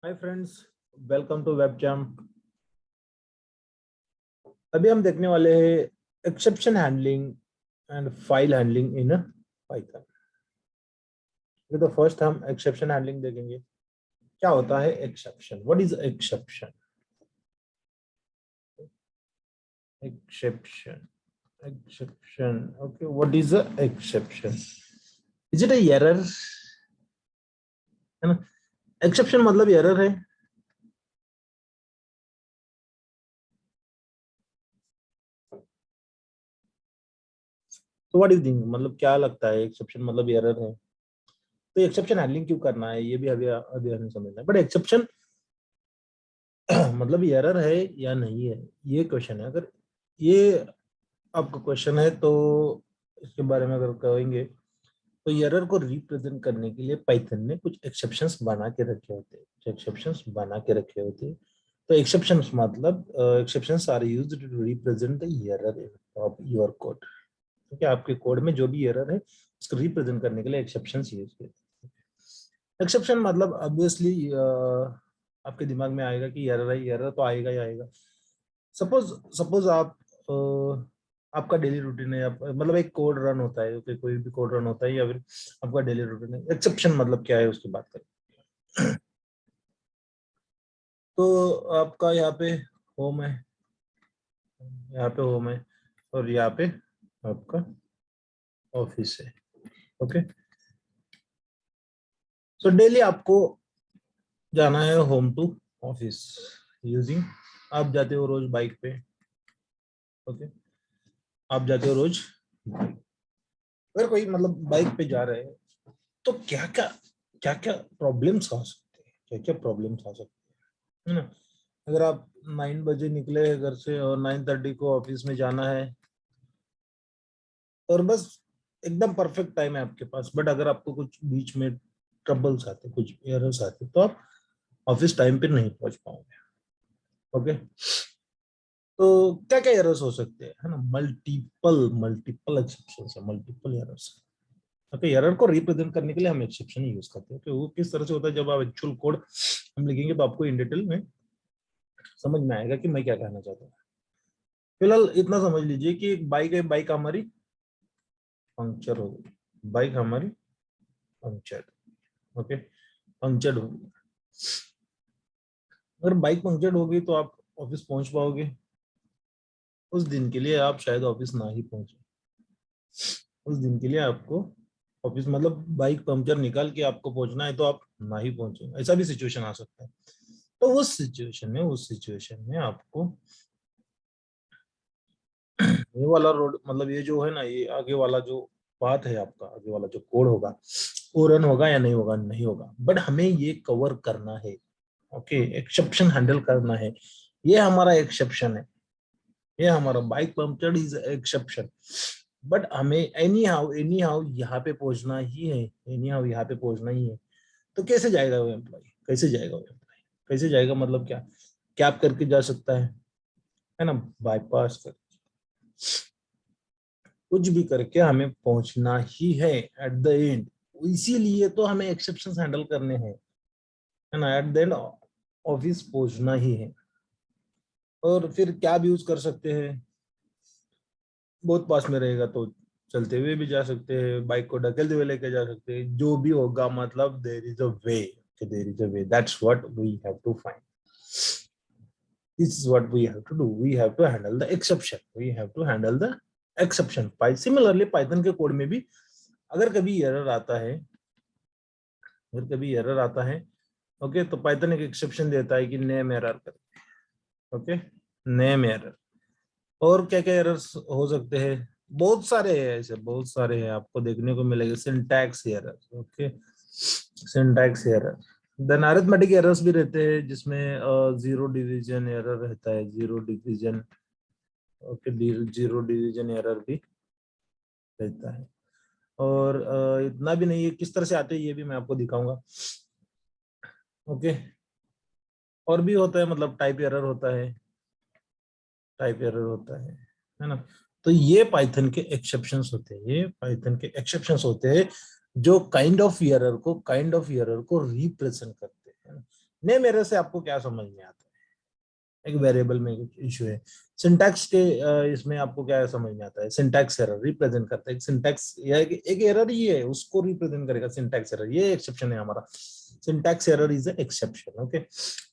Hi friends, welcome to Webjam. अभी हम देखने वाले हैं exception handling and file handling in Python. तो फर्स्ट हम एक्सेप्शन हैंडलिंग देखेंगे। क्या होता है exception? What is exception? Exception exception okay, what is a exception? Is it a error? है ना, एक्सेप्शन मतलब एरर है। तो व्हाट डू यू थिंक, मतलब क्या लगता है एक्सेप्शन मतलब एरर है? तो एक्सेप्शन हैंडलिंग क्यों करना है ये भी अभी अभी हमें समझना है। बट एक्सेप्शन मतलब एरर है या नहीं है, ये क्वेश्चन है। अगर ये आपका क्वेश्चन है तो इसके बारे में अगर कहेंगे तो एरर को रिप्रेजेंट करने के लिए पाइथन ने कुछ एक्सेप्शंस बना के रखे होते हैं। कुछ एक्सेप्शंस बना के रखे होते हैं। तो एक्सेप्शंस मतलब exceptions are used to represent the error of your code. क्योंकि आपके कोड में जो भी एरर है उसको रिप्रेजेंट करने के लिए एक्सेप्शंस यूज किए। एक्सेप्शन मतलब ऑब्वियसली आपके दिमाग में आएगा कि एरर है, एरर तो आएगा ही आएगा। सपोज सपोज आप आपका डेली रूटीन है, मतलब एक कोड रन होता है, okay, कोई भी कोड रन होता है या फिर आपका डेली रूटीन है। एक्सेप्शन मतलब क्या है उसकी बात करें तो आपका यहाँ पे होम है, यहाँ पे होम है और यहाँ पे आपका ऑफिस है। ओके, सो डेली आपको जाना है होम टू ऑफिस यूजिंग, आप जाते हो रोज बाइक पे। ओके, आप जाते हो रोज बाइक। अगर कोई मतलब बाइक पे जा रहे हैं तो क्या क्या प्रॉब्लम्स आ सकते हैं, क्या क्या प्रॉब्लम्स आ सकते हैं, है ना। अगर आप 9 बजे निकले हैं घर से और 9:30 को ऑफिस में जाना है और बस एकदम परफेक्ट टाइम है आपके पास, बट अगर आपको कुछ बीच में ट्रबल्स आते, कुछ एरर्स आते तो आप ऑफिस टाइम पे नहीं पहुंच पाओगे। ओके, तो क्या क्या एरर्स हो सकते हैं, है ना। मल्टीपल मल्टीपल एक्सेप्शंस है, मल्टीपल एरर्स। ओके, एरर को रिप्रेजेंट करने के लिए हम एक्सेप्शन यूज करते हैं। तो वो किस तरह से होता है, जब आप एक्चुअल कोड हम लिखेंगे तो आपको इन डिटेल में समझ में आएगा कि मैं क्या कहना चाहता हूँ। फिलहाल इतना समझ लीजिए कि एक बाइक है, बाइक हमारी पंक्चर हो गई, बाइक हमारी पंक्चर। ओके, पंक्चर हो गई। अगर बाइक पंक्चर हो गई तो आप ऑफिस पहुंच पाओगे? उस दिन के लिए आप शायद ऑफिस ना ही पहुंचे। उस दिन के लिए आपको ऑफिस मतलब बाइक पंक्चर निकाल के आपको पहुंचना है तो आप ना ही पहुंचे, ऐसा भी सिचुएशन आ सकता है। तो उस सिचुएशन में आपको ये वाला रोड मतलब ये जो है ना, ये आगे वाला जो पाथ है आपका, आगे वाला जो कोड होगा वो रन होगा या नहीं होगा, नहीं होगा। बट हमें ये कवर करना है। ओके, एक्सेप्शन हैंडल करना है। ये हमारा एक्सेप्शन है, ये हमारा bike puncture is exception. But हमें एनी हाउ यहाँ पे पहुंचना ही है, एनी हाउ यहाँ पे पहुंचना ही है। तो कैसे जाएगा वो एम्प्लॉय, कैसे जाएगा वो एम्प्लॉय, कैसे जाएगा मतलब क्या, कैब करके जा सकता है ना, बाईपास कर, कुछ भी करके हमें पहुंचना ही है एट द एंड। इसीलिए तो हमें एक्सेप्शंस हैंडल करने हैं, है ना। एट द एंड ऑफिस पहुंचना ही है। और फिर कैब यूज कर सकते हैं, बहुत पास में रहेगा तो चलते हुए भी जा सकते हैं, बाइक को ढकेलते हुए लेके जा सकते हैं, जो भी होगा, मतलब there is a way, there is a way, that's what we have to find. This is what we have to do. We have to handle the exception. We have to handle the exception. Similarly, Python के code में भी अगर कभी error आता है, अगर कभी error आता है, ओके, तो पाइथन एक एक्सेप्शन देता है कि नेम एरर कर। Okay, name error. और क्या क्या एरर्स हो सकते हैं? बहुत सारे हैं, ऐसे बहुत सारे हैं, आपको देखने को मिलेगा। Syntax error, okay, syntax error. Then arithmetic errors भी रहते हैं, जिसमें जीरो डिवीजन एरर रहता है, zero division. Okay, zero division error भी रहता है। और इतना भी नहीं है, किस तरह से आते हैं ये भी मैं आपको दिखाऊंगा। ओके, और भी होता है, मतलब टाइप एरर होता है, टाइप एरर होता है ना। तो ये पाइथन के एक्सेप्शंस होते हैं, ये पाइथन के एक्सेप्शंस होते हैं जो काइंड ऑफ एरर को रिप्रेजेंट करते हैं। नेम एरर से आपको क्या समझ में आता है? एक वेरिएबल में इशू है। सिंटैक्स के इसमें आपको क्या समझ में आता है? सिंटैक्स एरर रिप्रेजेंट करता है। सिंटैक्स एक एरर ही है, उसको रिप्रेजेंट करेगा सिंटैक्स एरर। ये एक्सेप्शन है हमारा। Syntax error is a exception. Okay,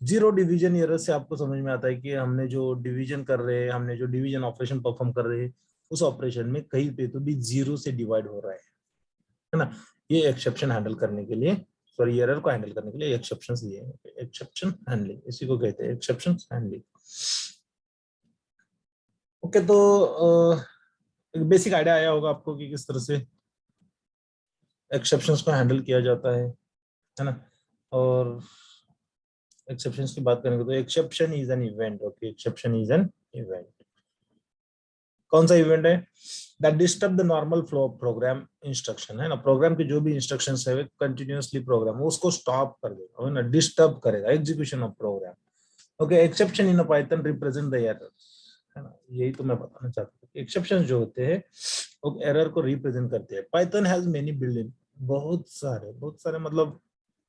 zero division error से आपको समझ में आता है कि हमने जो डिवीजन कर रहे हैं, हमने जो डिवीजन ऑपरेशन परफॉर्म कर रहे हैं, उस ऑपरेशन में कहीं पे तो भी जीरो से डिवाइड हो रहा है ना। ये एक्सेप्शन हैंडल करने के लिए, सॉरी एरर को हैंडल करने के लिए एक्सेप्शन ये है। एक्सेप्शन हैंडलिंग इसी को कहते हैं, एक्सेप्शन हैंडलिंग। ओके, तो एक बेसिक आइडिया आया होगा आपको कि किस तरह से एक्सेप्शंस को हैंडल किया जाता है ना। और एक्सेप्शंस की बात करेंगे तो exception is an event. Okay, exception is an event. कौन सा इवेंट है? That disturb the normal flow of programme instruction, है ना। प्रोग्राम की जो भी इंस्ट्रक्शंस है कंटिन्यूअसली प्रोग्राम उसको स्टॉप कर देगा, है ना, डिस्टर्ब करेगा execution of program. Okay, exception in Python represent the error, है ना। यही तो मैं बताना चाहता हूँ। एक्सेप्शन जो होते हैं वो एरर को रिप्रेजेंट करते हैं। Python has many built in, बहुत सारे मतलब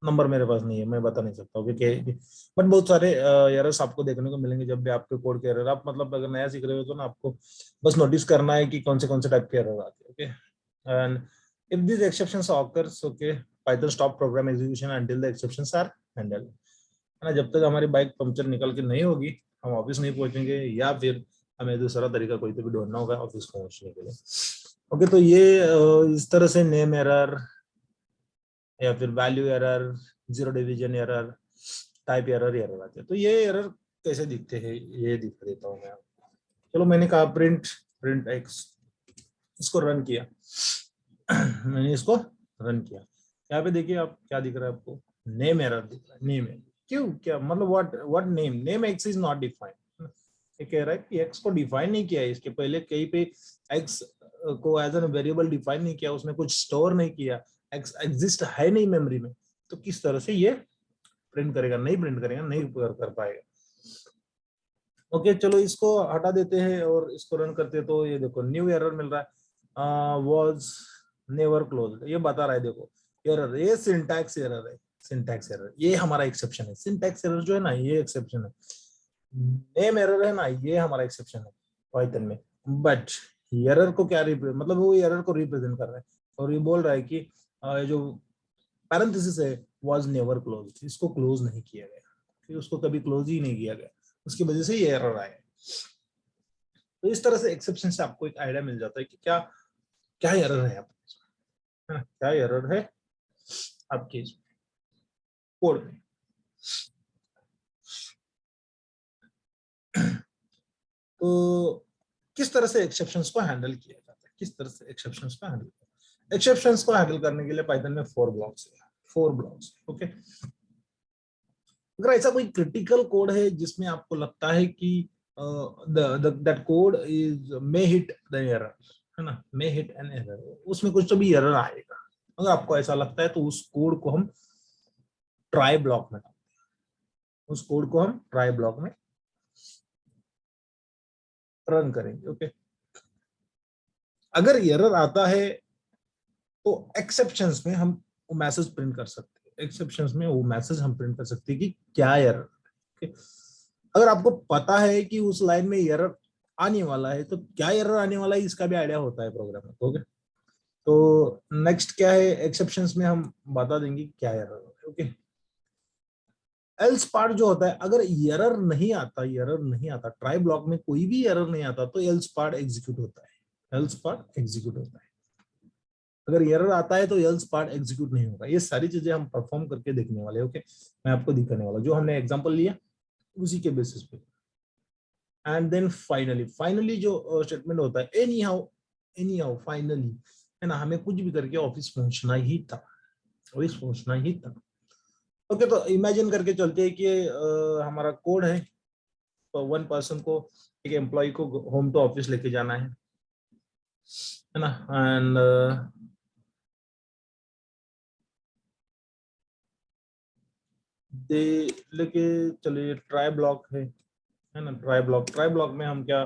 नंबर मेरे पास नहीं है, मैं बता नहीं सकता हूँ कि बट बहुत सारे एरर्स आपको देखने को मिलेंगे जब भी आपके कोड के एरर। आप मतलब अगर नया सीख रहे हो तो ना आपको बस नोटिस करना है कि कौन से टाइप के एरर आते हैं। Okay, and if this exceptions occurs, okay, Python stop program execution until the exceptions are handled, है ना। जब तक हमारी बाइक पंक्चर निकल के नहीं होगी, हम ऑफिस नहीं पहुंचेंगे, या फिर हमें दूसरा तरीका कोई तो भी ढूंढना होगा ऑफिस पहुंचने के लिए। ओके, तो ये इस तरह से नेम एरर या फिर value error, zero division error, type error आते हैं। तो ये एरर कैसे दिखते हैं ये दिखा देता हूँ मैं आपको। चलो, मैंने कहा प्रिंट प्रिंट एक्स, इसको रन किया मैंने इसको रन किया। यहाँ पे देखिए आप क्या दिख रहा है आपको? नेम एरर दिख रहा है। नेम एरर क्यों? क्या मतलब? What name x is not defined. ये कह रहा है कि एक्स को डिफाइन नहीं किया है, इसके पहले कहीं पे एक्स को एज एन वेरिएबल डिफाइन नहीं किया, उसमें कुछ स्टोर नहीं किया, एक्स एग्जिस्ट है नहीं मेमोरी में, तो किस तरह से ये प्रिंट करेगा? नहीं प्रिंट करेगा, नहीं कर पाएगा। ओके, चलो इसको हटा देते हैं और इसको रन करते हैं। तो ये देखो न्यू एरर मिल रहा है, वाज नेवर क्लोज, ये बता रहा है। देखो एरर, ये सिंटैक्स एरर है। सिंटैक्स एरर ये हमारा एक्सेप्शन है। सिंटैक्स एरर जो है ना, ये एक्सेप्शन है। नेम एरर है ना, ये हमारा एक्सेप्शन है पाइथन में। बट एरर को क्या मतलब वो एरर को रिप्रेजेंट कर रहा है और ये बोल रहा है कि जो पैरेंथेसिस है वाज नेवर क्लोज, इसको क्लोज नहीं किया गया, फिर उसको कभी क्लोज ही नहीं किया गया, उसकी वजह से ये एरर आया। तो इस तरह से एक्सेप्शन से आपको एक आइडिया मिल जाता है कि क्या क्या एरर है आपके, है ना, क्या एरर है आपके कोड में। तो किस तरह से एक्सेप्शंस को हैंडल किया जाता है? किस तरह से एक्सेप्शंस को हैंडल किया? एक्सेप्शंस को हैंडल करने के लिए पाइथन में 4 ब्लॉक्स है। 4 ब्लॉक्स, ओके। अगर ऐसा कोई क्रिटिकल कोड है जिसमें आपको लगता है कि that code is may hit the error, है ना, मे हिट एन एरर, उसमें कुछ तो भी एरर आएगा, अगर आपको ऐसा लगता है तो उस कोड को हम ट्राई ब्लॉक में, उस कोड को हम ट्राई ब्लॉक में रन करेंगे। ओके, अगर एरर आता है तो एक्सेप्शंस में हम वो मैसेज प्रिंट कर सकते हैं। एक्सेप्शंस में वो मैसेज हम प्रिंट कर सकते हैं कि क्या एरर। अगर आपको पता है कि उस लाइन में एरर आने वाला है तो क्या एरर आने वाला है इसका भी आइडिया होता है प्रोग्राम में। ओके, तो नेक्स्ट क्या है, एक्सेप्शंस में हम बता देंगे क्या एरर है। ओके, एल्स पार्ट जो होता है, अगर एरर नहीं आता ट्राई ब्लॉक में कोई भी एरर नहीं आता तो एल्स पार्ट एग्जीक्यूट होता है। एल्स पार्ट एग्जीक्यूट होता है। अगर एरर आता है तो एल्स पार्ट एग्जीक्यूट नहीं होगा। ये सारी चीजें हम परफॉर्म करके देखने वाले। ओके, मैं आपको दिखाने वाला जो हमने एग्जांपल लिया उसी के बेसिस पे। एंड देन फाइनली जो स्टेटमेंट होता है, एनी हाउ फाइनली, है ना, हमें कुछ भी करके ऑफिस पहुंचना ही था, ऑफिस पहुंचना ही था। ओके, तो इमेजिन करके चलते हैं कि हमारा कोड है, तो 1 पर्सन को, एक एम्प्लॉय को होम टू ऑफिस लेके जाना है ना। एंड दे लेके चलिए ट्राई ब्लॉक है ना। ट्राई ब्लॉक में हम क्या,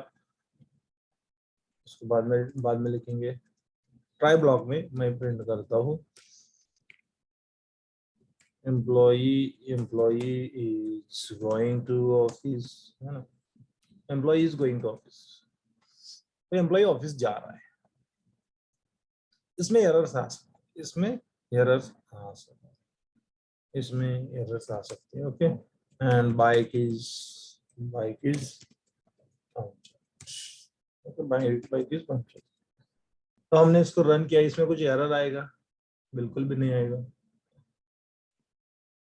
उसको बाद में लिखेंगे। ट्राई ब्लॉक में मैं प्रिंट करता हूँ employee is going to office, है ना, employee is going to office, तो एम्प्लॉई ऑफिस जा रहा है, इसमें एरर्स आ सकते हैं, इसमें एरर्स आ सकते हैं, इसमें एरर्स आ सकते हैं, okay. And bike is okay, bike is puncture. तो हमने इसको रन किया, इसमें कुछ एरर आएगा? बिल्कुल भी नहीं आएगा, है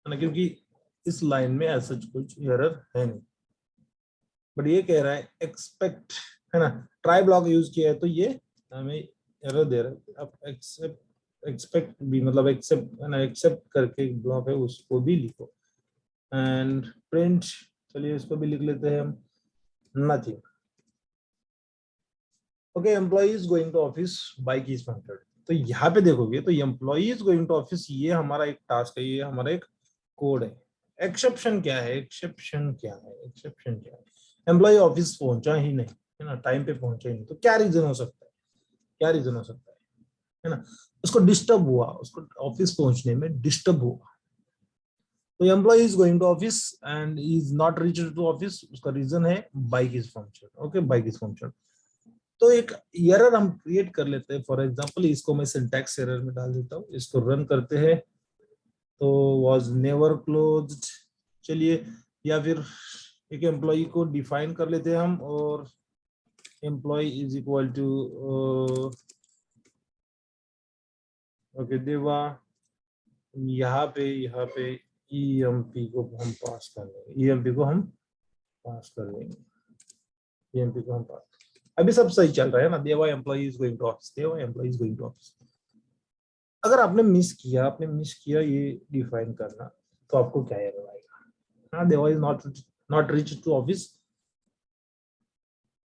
ना, क्योंकि इस लाइन में ऐसा कुछ एरर है नहीं। बट ये कह रहा है एक्सपेक्ट, है ना, ट्राई ब्लॉक यूज किया है तो ये हमें एरर दे रहा है। अब एक्सपेक्ट भी मतलब एक्सेप्ट, है ना, एक्सेप्ट करके ब्लॉक है उसको भी लिखो। एंड प्रिंट, चलिए इसको भी लिख लेते हैं हम, nothing. Okay, employee is going to office, bike is punctured. तो यहाँ पे देखोगे तो employee is going to office ये हमारा एक टास्क है, ये हमारा एक कोड है। एक्सेप्शन क्या है? एक्सेप्शन क्या है? एक्सेप्शन क्या है? एम्प्लॉई ऑफिस पहुंचा ही नहीं, है ना, टाइम पे पहुंचा ही नहीं, तो क्या रीजन हो सकता है? क्या रीजन हो सकता है ना, उसको डिस्टर्ब हुआ, उसको ऑफिस पहुंचने में डिस्टर्ब हुआ। तो employee is going to office and is not reach to office, उसका रीजन है bike is punctured. Okay, bike is punctured. तो एक एरर हम क्रिएट कर लेते हैं। फॉर एग्जांपल इसको मैं सिंटैक्स एरर में डाल देता हूँ, इसको रन करते हैं। तो वाज नेवर क्लोज्ड, चलिए, या फिर एक एम्प्लॉई को डिफाइन कर लेते हैं हम, और employee is equal to okay Deva, यहाँ पे ईएमपी को हम पास कर लेंगे, ईएमपी को हम पास कर लेंगे, ईएमपी को हम पास। अभी सब सही चल रहा है ना, Deva employee is going to office, Deva employee is going to office. अगर आपने मिस किया ये डिफाइन करना, तो आपको क्या एरर आएगा? हाँ, Deva is not reach to office.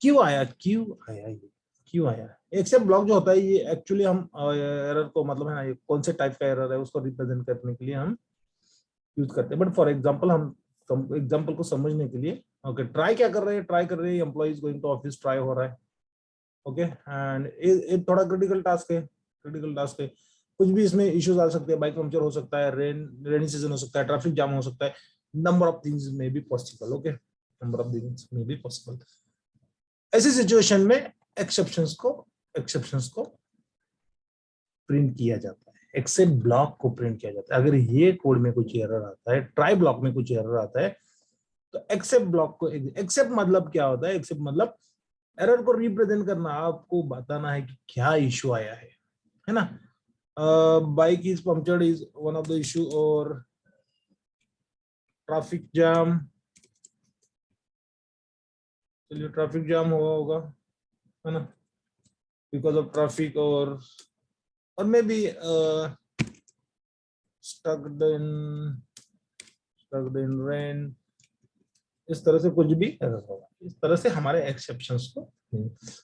क्यों आया ये, क्यों आया? एक्सेप्ट ब्लॉक जो होता है ये एक्चुअली हम एरर को, मतलब है ना, ये कौन से टाइप का एरर है उसको रिप्रेजेंट करने के लिए हम यूज करते हैं। बट फॉर एग्जांपल हम एग्जांपल को समझने के लिए, ओके, ट्राई क्या कर रहे हैं? ट्राई कर रहे हैं employee is going to office, try हो रहा है, ओके। एंड ये थोड़ा क्रिटिकल टास्क है, क्रिटिकल टास्क है। कुछ भी इसमें इश्यूज आ सकते हैं, बाइक पंक्चर हो सकता है, रेनी सीजन हो सकता है, ट्रैफिक जाम हो सकता है, नंबर ऑफ थिंग्स में भी possible, okay, number of things में भी पॉसिबल। ऐसी सिचुएशन में एक्सेप्शंस को प्रिंट किया जाता है, एक्सेप्ट ब्लॉक को प्रिंट किया जाता है। अगर ये कोड में कुछ एरर आता है, ट्राई ब्लॉक में कुछ एरर आता है, तो एक्सेप्ट ब्लॉक को, एक्सेप्ट मतलब क्या होता है? एक्सेप्ट मतलब एरर को रिप्रेजेंट करना, आपको बताना है कि क्या इश्यू आया है ना। Bike is punctured is one of the issue, और ट्रैफिक जाम, चलिए ट्रैफिक जाम हुआ होगा, है ना, बिकॉज ऑफ ट्रैफिक, और may be stuck in rain, इस तरह से कुछ भी एरर होगा। इस तरह से हमारे एक्सेप्शंस को,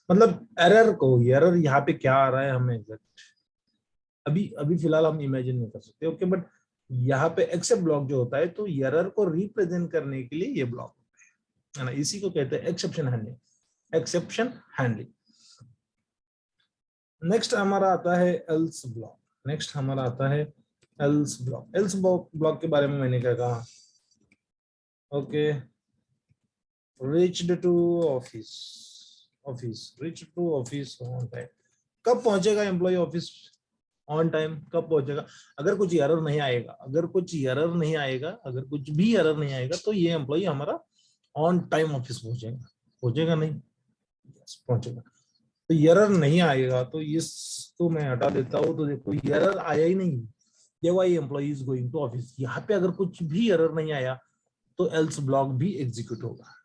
मतलब एरर यहाँ पे क्या आ रहा है हमें एग्जैक्ट अभी अभी फिलहाल हम इमेजिन नहीं कर सकते, ओके। बट यहाँ पे एक्सेप्ट ब्लॉक जो होता है, तो एरर को रिप्रेजेंट करने के लिए ये ब्लॉक है ना, इसी को कहते हैं exception handling, exception handling. Next हमारा आता है एल्स ब्लॉक, नेक्स्ट हमारा आता है एल्स ब्लॉक। एल्स ब्लॉक के बारे में मैंने क्या कहा? Okay, reached to reached to office on time. कब पहुंचेगा एम्प्लॉय ऑफिस ऑन टाइम? कब पहुंचेगा? अगर कुछ एरर नहीं आएगा, अगर कुछ भी एरर नहीं आएगा, तो ये एम्प्लॉय हमारा ऑन टाइम ऑफिस पहुंचेगा नहीं? yes, पहुंचेगा। तो एरर नहीं आएगा तो इसको मैं हटा देता हूँ, तो देखो एरर आया ही नहीं, ये why employee is going to office. यहाँ पे अगर कुछ भी एरर नहीं आया तो एल्स ब्लॉक भी एग्जीक्यूट होगा।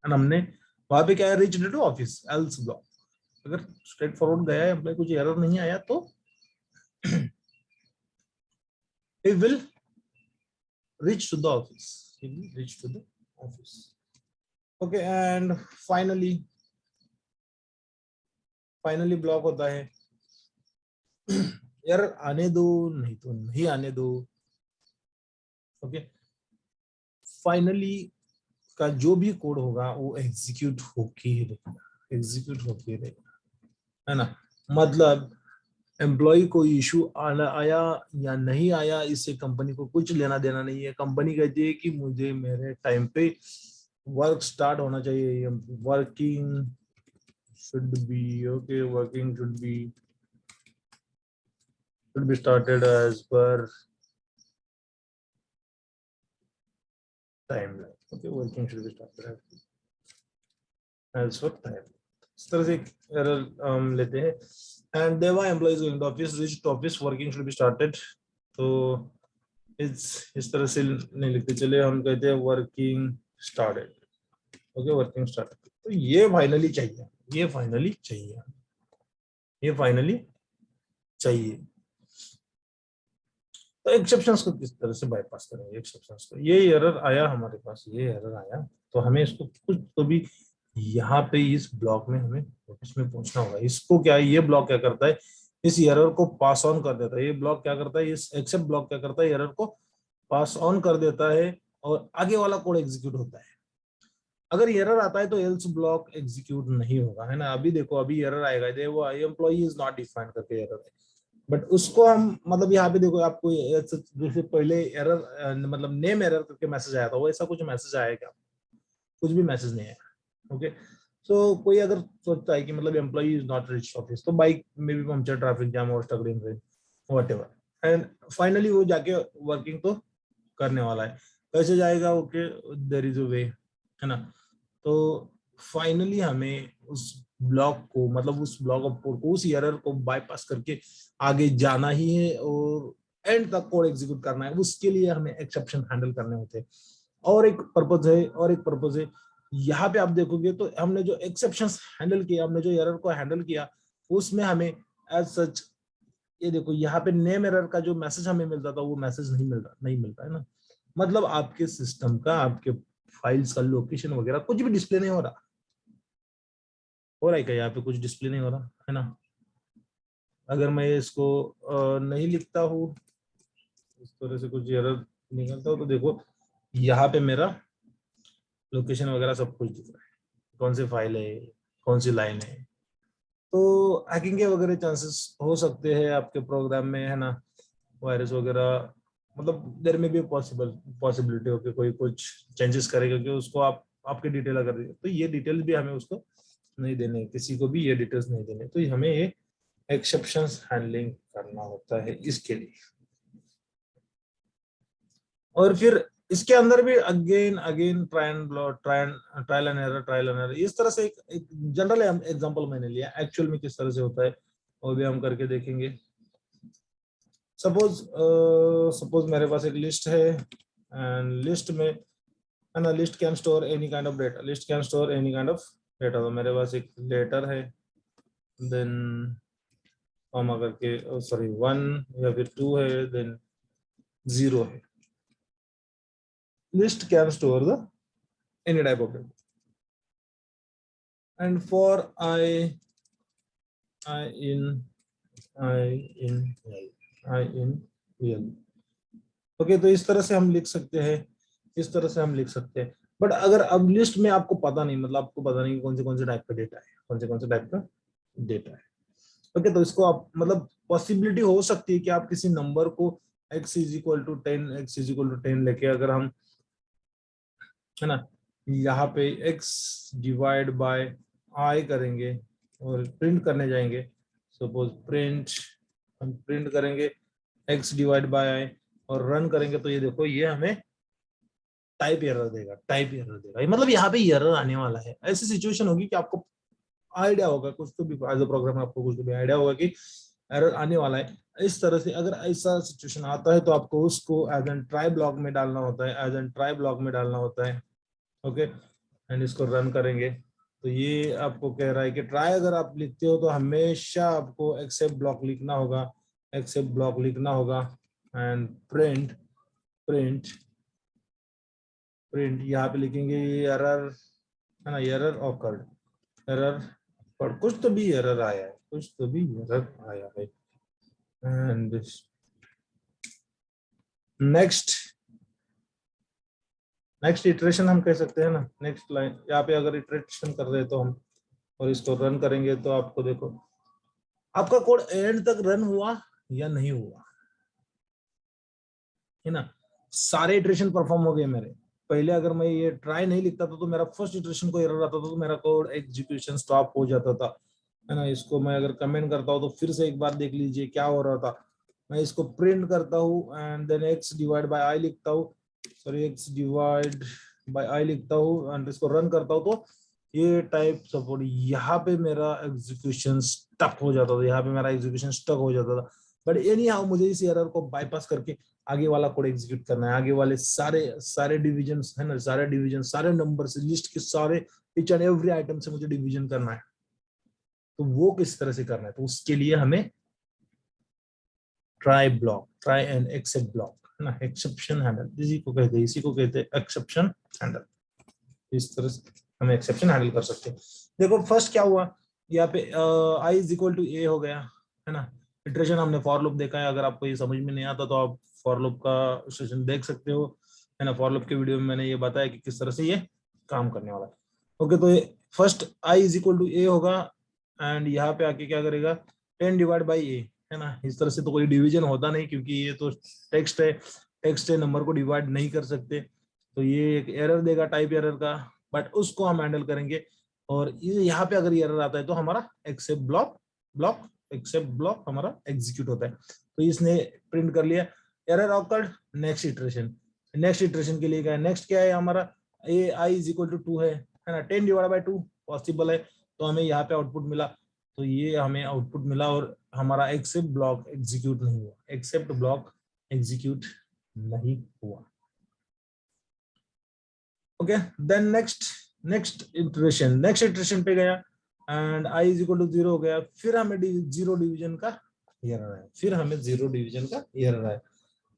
हमने वहां पे क्या है, reach to office, else block. अगर स्ट्रेट फॉरवर्ड गया है, कुछ एरर नहीं आया, तो it will reach to the office, it will reach to the office, okay। and finally block होता है एरर आने दो, नहीं तो नहीं आने दो, ओके। फाइनली का जो भी कोड होगा वो एग्जीक्यूट होके ही रहेगा, है ना। मतलब एम्प्लॉय को इशू आया या नहीं आया, इससे कंपनी को कुछ लेना देना नहीं है। कंपनी कहती है कि मुझे मेरे टाइम पे वर्क स्टार्ट होना चाहिए, working should be okay, working should be started as per time. Okay, working should be started as per time. इस तरह से एक एरर हम लेते हैं। And Deva employees going to office, reached office, working should be started. तो इस तरह से नहीं लिखते, चले हम कहते हैं working started. Okay, working started. तो ये फाइनली चाहिए, ये फाइनली चाहिए, ये फाइनली चाहिए। तो एक्सेप्शंस को किस तरह से बाईपास करेंगे? एक्सेप्शंस को, ये एरर आया हमारे पास, ये एरर आया, तो हमें इसको कुछ तो भी यहाँ पे इस ब्लॉक में हमें ऑफिस में पहुंचना होगा। इसको क्या है, ये ब्लॉक क्या करता है, इस एरर को पास ऑन कर देता है। ये ब्लॉक क्या करता है, इस एक्सेप्ट ब्लॉक क्या करता है, एरर को पास ऑन कर देता है और आगे वाला कोड एग्जीक्यूट होता है। अगर एरर आता है तो एल्स ब्लॉक एग्जीक्यूट नहीं होगा, है ना। अभी देखो, अभी एरर आएगा, दे वो एम्प्लॉई इज नॉट डिफाइंड करके एरर है, बट उसको हम मतलब यहाँ पे देखो आपको जैसे पहले एरर मतलब नेम एरर करके मैसेज आया था, वो ऐसा कुछ मैसेज आया क्या? कुछ भी मैसेज नहीं आया। ओके, सो कोई अगर सोचता है कि मतलब employee is not reach office, तो बाइक में भी पंक्चर, ट्रैफिक जैम और stuck in train, whatever, and finally वो जाके वर्किंग तो करने वाला है। कैसे जाएगा? Okay, there is a way, है ना। तो फाइनली हमें उस ब्लॉक को, मतलब उस ब्लॉक ऑफ कोड को, उस एरर को बाईपास करके आगे जाना ही है और एंड तक कोड एग्जीक्यूट करना है। उसके लिए हमें एक्सेप्शन हैंडल करने होते हैं। और एक पर्पज है, और एक पर्पज है। यहाँ पे आप देखोगे तो हमने जो एक्सेप्शन हैंडल किया, हमने जो एरर को हैंडल किया, उसमें हमें एज सच, ये देखो यहाँ पे नेम एरर का जो मैसेज हमें मिलता था, वो मैसेज नहीं मिलता है ना। मतलब आपके सिस्टम का, आपके फाइल्स का लोकेशन वगैरह कुछ भी डिस्प्ले नहीं हो रहा। हो रहा है क्या यहाँ पे? कुछ डिस्प्ले नहीं हो रहा है ना। अगर मैं इसको नहीं लिखता हूँ, इस तरह से कुछ एरर निकलता हो, तो देखो यहाँ पे मेरा लोकेशन वगैरह सब कुछ दिख रहा है, कौन सी फाइल है, कौन सी लाइन है। तो हैकिंग के वगैरह चांसेस हो सकते हैं आपके प्रोग्राम में, है ना। वायरस वगैरह, मतलब देर में भी पॉसिबिलिटी हो कि कोई कुछ चेंजेस करेगा कि उसको आप आपकी डिटेल अगर, तो ये डिटेल्स भी हमें उसको नहीं देने, किसी को भी ये डिटेल्स नहीं देने। तो हमें ये एक्सेप्शंस हैंडलिंग करना होता है इसके लिए। और फिर इसके अंदर भी again again trial and error, trial and error, इस तरह से एक जनरल एग्जांपल मैंने लिया। एक्चुअल में किस तरह से होता है वो भी हम करके देखेंगे। सपोज मेरे पास एक लिस्ट है, एंड लिस्ट में, है ना, list can store any kind of data, list can store any kind of data. तो मेरे पास एक लेटर है, देन हम अगर के सॉरी 1 या फिर 2 है, देन 0 है। List can store the any type of data, and for i in l, okay. तो इस तरह से हम लिख सकते हैं, इस तरह से हम लिख सकते हैं। बट अगर अब लिस्ट में आपको पता नहीं, मतलब आपको पता नहीं कौन से टाइप का डेटा है, कौन से टाइप का डेटा है। ओके, तो इसको आप मतलब पॉसिबिलिटी हो सकती है कि आप किसी नंबर को x is equal to 10, x is equal to 10 लेके अगर हम, है ना, यहाँ पे x डिवाइड बाय i करेंगे और प्रिंट करने जाएंगे। सपोज प्रिंट, हम प्रिंट करेंगे x डिवाइड बाय i और रन करेंगे, तो ये देखो ये हमें टाइप एरर देगा, टाइप एरर देगा। मतलब यहाँ पे एरर आने वाला है। ऐसी सिचुएशन होगी कि आपको आइडिया होगा कुछ तो भी, एज अ प्रोग्रामर आपको कुछ तो भी आइडिया होगा कि एरर आने वाला है। इस तरह से अगर ऐसा सिचुएशन आता है तो आपको उसको एज एन ट्राई ब्लॉक में डालना होता है, एज एन ट्राई ब्लॉक में डालना होता है। ओके, एंड इसको रन करेंगे तो ये आपको कह रहा है कि ट्राई अगर आप लिखते हो तो हमेशा आपको एक्सेप्ट ब्लॉक लिखना होगा, एक्सेप्ट ब्लॉक लिखना होगा, एंड प्रिंट प्रिंट प्रिंट यहाँ पे लिखेंगे एरर, है ना, एरर ऑकर्ड, एरर, पर कुछ तो भी एरर आया है, कुछ तो भी एरर आया है। एंड नेक्स्ट नेक्स्ट इटरेशन हम कह सकते हैं ना, नेक्स्ट लाइन। यहाँ पे अगर इटरेशन कर रहे हैं तो हम, और इसको रन करेंगे तो आपको देखो आपका कोड एंड तक रन हुआ या नहीं हुआ, है ना। सारे इटरेशन परफॉर्म हो गए मेरे। पहले अगर मैं ये ट्राई नहीं लिखता था तो मेरा फर्स्ट इटरेशन को एरर आता था, तो मेरा कोड एग्जीक्यूशन स्टॉप हो जाता था, है ना। इसको मैं अगर कमेंट करता हूँ तो फिर से एक बार देख लीजिए क्या हो रहा था। मैं इसको प्रिंट करता हूँ and then x divide by I लिखता हूँ, sorry x divide by I लिखता हूँ एंड इसको रन करता हूँ, तो ये टाइप सपोर्ट यहाँ पे मेरा एग्जीक्यूशन स्टक हो जाता था, यहाँ पे मेरा एग्जीक्यूशन स्टक हो जाता था। बट एनी हाउ मुझे इस एरर को बाईपास करके आगे वाला कोड एग्जीक्यूट करना है। आगे वाले सारे सारे डिवीजन है ना, सारे डिवीजन सारे नंबर से लिस्ट के सारे ईच एंड एवरी आइटम से मुझे डिवीजन करना है। तो वो किस तरह से करना है, तो उसके लिए हमें try block, try and except block, है ना, एक्सेप्शन हैंडल इसी को कहते हैं, इसी को कहते हैं एक्सेप्शन हैंडल। इस तरह से हम एक्सेप्शन हैंडल कर सकते हैं। देखो फर्स्ट क्या हुआ, यहाँ पे आई इज इक्वल टू ए हो गया, है ना। इटरेशन हमने फॉर लूप देखा है, अगर आपको ये समझ में नहीं आता तो आप फॉर लूप का सेशन देख सकते हो, है ना। फॉर लूप के वीडियो में मैंने ये बताया कि किस तरह से ये काम करने वाला है। ओके, तो ये first I is equal to A होगा एंड यहाँ पे आके क्या करेगा 10 डिवाइड बाई ए, है ना। इस तरह से तो कोई डिवीजन होता नहीं क्योंकि ये तो टेक्स्ट है, टेक्स्ट है, नंबर को डिवाइड नहीं कर सकते, तो ये एक एरर देगा टाइप एरर का, बट उसको हम हैंडल करेंगे। और ये यहाँ पे अगर एरर आता है तो हमारा except block block except block हमारा एग्जीक्यूट होता है। तो इसने प्रिंट कर लिया error awkward, next iteration, next iteration के लिए क्या है, नेक्स्ट क्या है हमारा ए आई इज इक्वल टू 2 है ना, 10 डिवाइड बाय 2 पॉसिबल है, तो हमें यहाँ पे आउटपुट मिला, तो ये हमें आउटपुट मिला और हमारा एक्सेप्ट ब्लॉक एग्जीक्यूट नहीं हुआ, एक्सेप्ट ब्लॉक एग्जीक्यूट नहीं हुआ। ओके, देन नेक्स्ट इटरेशन पे गया and I is equal to 0 हो गया, फिर हमें जीरो डिवीजन का एरर आया, फिर हमें जीरो डिवीजन का एरर आया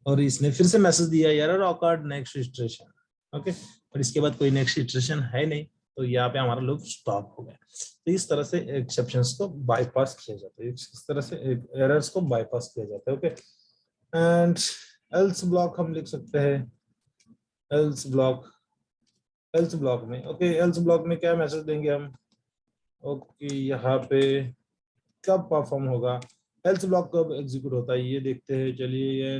और इसने फिर से मैसेज दिया error awkward next iteration. Okay, और इसके बाद कोई नेक्स्ट इटरेशन है नहीं, तो यहाँ पे हमारा लूप स्टॉप हो गया। तो इस तरह से एक्सेप्शंस को बाईपास किया जाता है, इस तरह से एरर्स को बाईपास किया जाता है। ओके, एंड एल्स ब्लॉक हम लिख सकते हैं, एल्स ब्लॉक, एल्स ब्लॉक में ओके, एल्स ब्लॉक में क्या मैसेज देंगे हम, ओके यहाँ पे कब परफॉर्म होगा, एल्स ब्लॉक कब एग्जीक्यूट होता है ये देखते हैं, चलिए।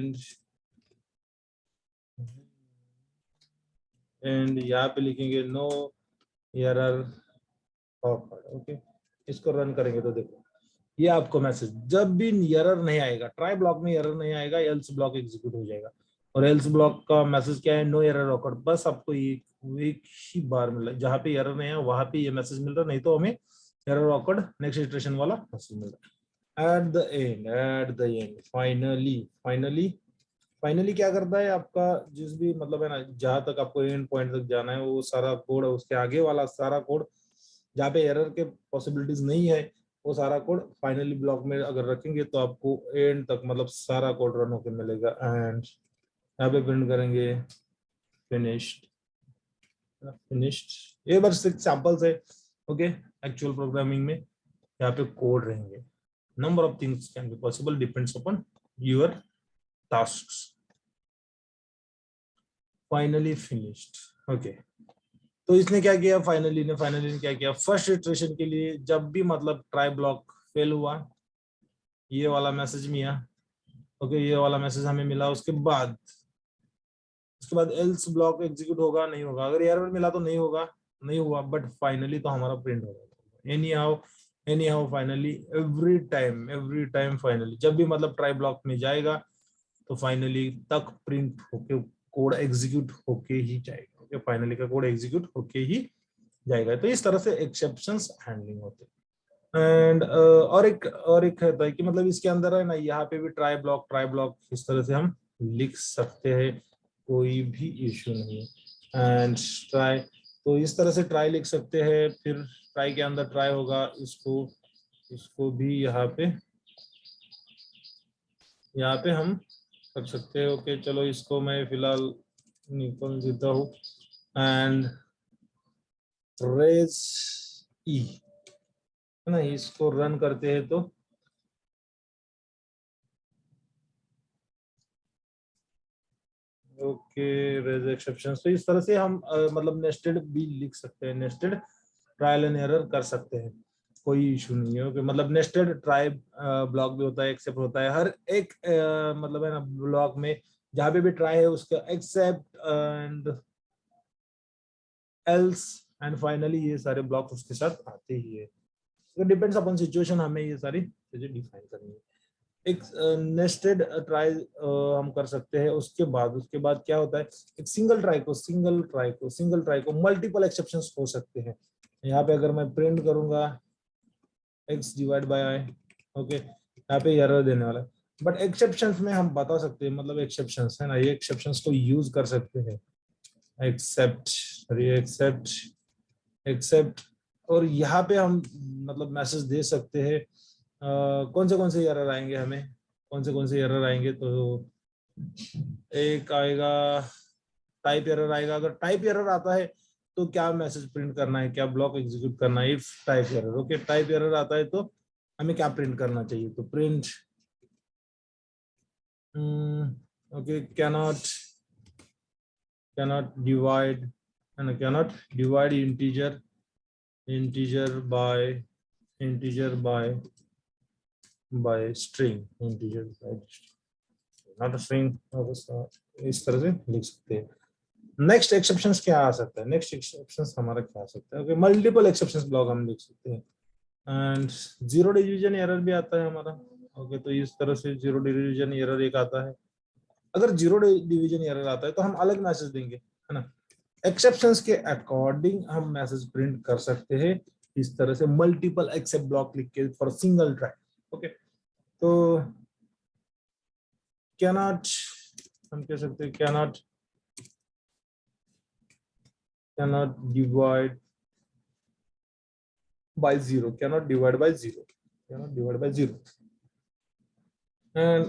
एंड यहाँ पे लिखेंगे नो एरर ऑकर्ड। ओके, इसको रन करेंगे तो देखो ये आपको मैसेज, जब भी एरर नहीं आएगा, ट्राई ब्लॉक में एरर नहीं आएगा, एल्स ब्लॉक एग्जीक्यूट हो जाएगा। और एल्स ब्लॉक का मैसेज क्या है, नो एरर ऑकर्ड, बस आपको एक ही बार मिला, जहां पे एरर नहीं है वहां पे ये मैसेज मिल रहा, नहीं तो हमें एरर ऑकर्ड नेक्स्ट इटरेशन वाला मैसेज मिल रहा है। एट द एंड फाइनली क्या करता है आपका, जिस भी मतलब है ना, जहां तक आपको एंड पॉइंट तक जाना है वो सारा कोड है, उसके आगे वाला सारा कोड जहाँ पे एरर के पॉसिबिलिटीज नहीं है वो सारा कोड फाइनली ब्लॉक में अगर रखेंगे तो आपको एंड तक मतलब सारा कोड रन होकर मिलेगा। एंड यहाँ पे प्रिंट करेंगे फिनिश्ड, फिनिश्ड। ये बस एग्जांपल्स है, ओके। एक्चुअल प्रोग्रामिंग में यहाँ पे कोड रहेंगे, number of things can be possible depends upon your tasks. Finally finished, okay. तो इसने क्या किया, फाइनली ने क्या किया, फर्स्ट इटरेशन के लिए जब भी मतलब ट्राई ब्लॉक फेल हुआ ये वाला मैसेज मिला, ओके, ये वाला मैसेज हमें मिला, उसके बाद एल्स ब्लॉक एग्जीक्यूट होगा नहीं होगा, अगर एरर मिला तो नहीं होगा, नहीं हुआ, बट फाइनली तो हमारा प्रिंट होगा। Any how finally every time finally जब भी मतलब ट्राई ब्लॉक में जाएगा तो फाइनली तक प्रिंट होके कोड एग्जीक्यूट होके ही जाएगा। ओके, फाइनली का कोड एग्जीक्यूट होके ही जाएगा। तो इस तरह से एक्सेप्शंस हैंडलिंग होते हैं। एंड और एक होता है कि मतलब इसके अंदर है ना, यहाँ पे भी ट्राई ब्लॉक इस तरह से हम लिख सकते हैं, कोई भी इश्यू नहीं है। एंड ट्राई, तो इस तरह से ट्राई लिख सकते हैं, फिर ट्राई के अंदर ट्राई होगा, इसको भी यहाँ पे हम कर सकते हैं। ओके, चलो इसको मैं फिलहाल निकल देता हूँ एंड रेज ई, है ना, इसको रन करते हैं तो ओके रेज एक्सेप्शंस। तो इस तरह से हम मतलब नेस्टेड भी लिख सकते हैं, नेस्टेड ट्रायल एंड एरर कर सकते हैं। कोई इशू नहीं है। ओके, मतलब नेस्टेड ट्राई ब्लॉक भी होता है, एक्सेप्ट होता है हर एक मतलब है ना ब्लॉक में जहां पे भी ट्राई है उसका except and else and finally ये सारे ब्लॉक उसके साथ आते ही है। डिपेंड्स अपॉन सिचुएशन, हमें ये सारी चीजें डिफाइन करनी है। एक नेस्टेड ट्राई हम कर सकते हैं। उसके बाद क्या होता है, एक सिंगल ट्राई को मल्टीपल एक्सेप्शंस हो सकते हैं। यहाँ पे अगर मैं प्रिंट करूंगा x divide bye i, okay, यहाँ पे एरर देने वाला है। बट एक्सेप्शंस में हम बता सकते हैं, मतलब एक्सेप्शंस है ना, ये एक्सेप्शंस को यूज कर सकते हैं। एक्सेप्ट और यहाँ पे हम मतलब मैसेज दे सकते हैं कौन से एरर आएंगे हमें, कौन से एरर आएंगे। तो एक आएगा टाइप एरर आएगा। अगर टाइप एरर आता है तो क्या मैसेज प्रिंट करना है, क्या ब्लॉक एग्जीक्यूट करना है। If type error, okay, type error आता है तो हमें क्या प्रिंट करना चाहिए, तो प्रिंट ओके कैनॉट डिवाइड, है ना, cannot divide integer by string, integer by not a string. इस तरह से लिख सकते हैं। नेक्स्ट एक्सेप्शंस क्या आ सकता है, नेक्स्ट एक्सेप्शंस हमारा क्या आ सकता है, ओके, मल्टीपल एक्सेप्शंस ब्लॉक हम लिख सकते हैं। एंड जीरो डिवीजन एरर भी आता है हमारा। ओके, तो इस तरह से जीरो डिवीजन एरर एक आता है। अगर जीरो डिवीजन एरर आता है तो हम अलग मैसेज देंगे, है ना। एक्सेप्शंस के अकॉर्डिंग हम मैसेज प्रिंट कर सकते हैं इस तरह से, मल्टीपल एक्सेप्ट ब्लॉक लिख के फॉर सिंगल ट्राई। ओके, तो कैनॉट हम कह सकते हैं cannot divide by zero, cannot divide by zero. And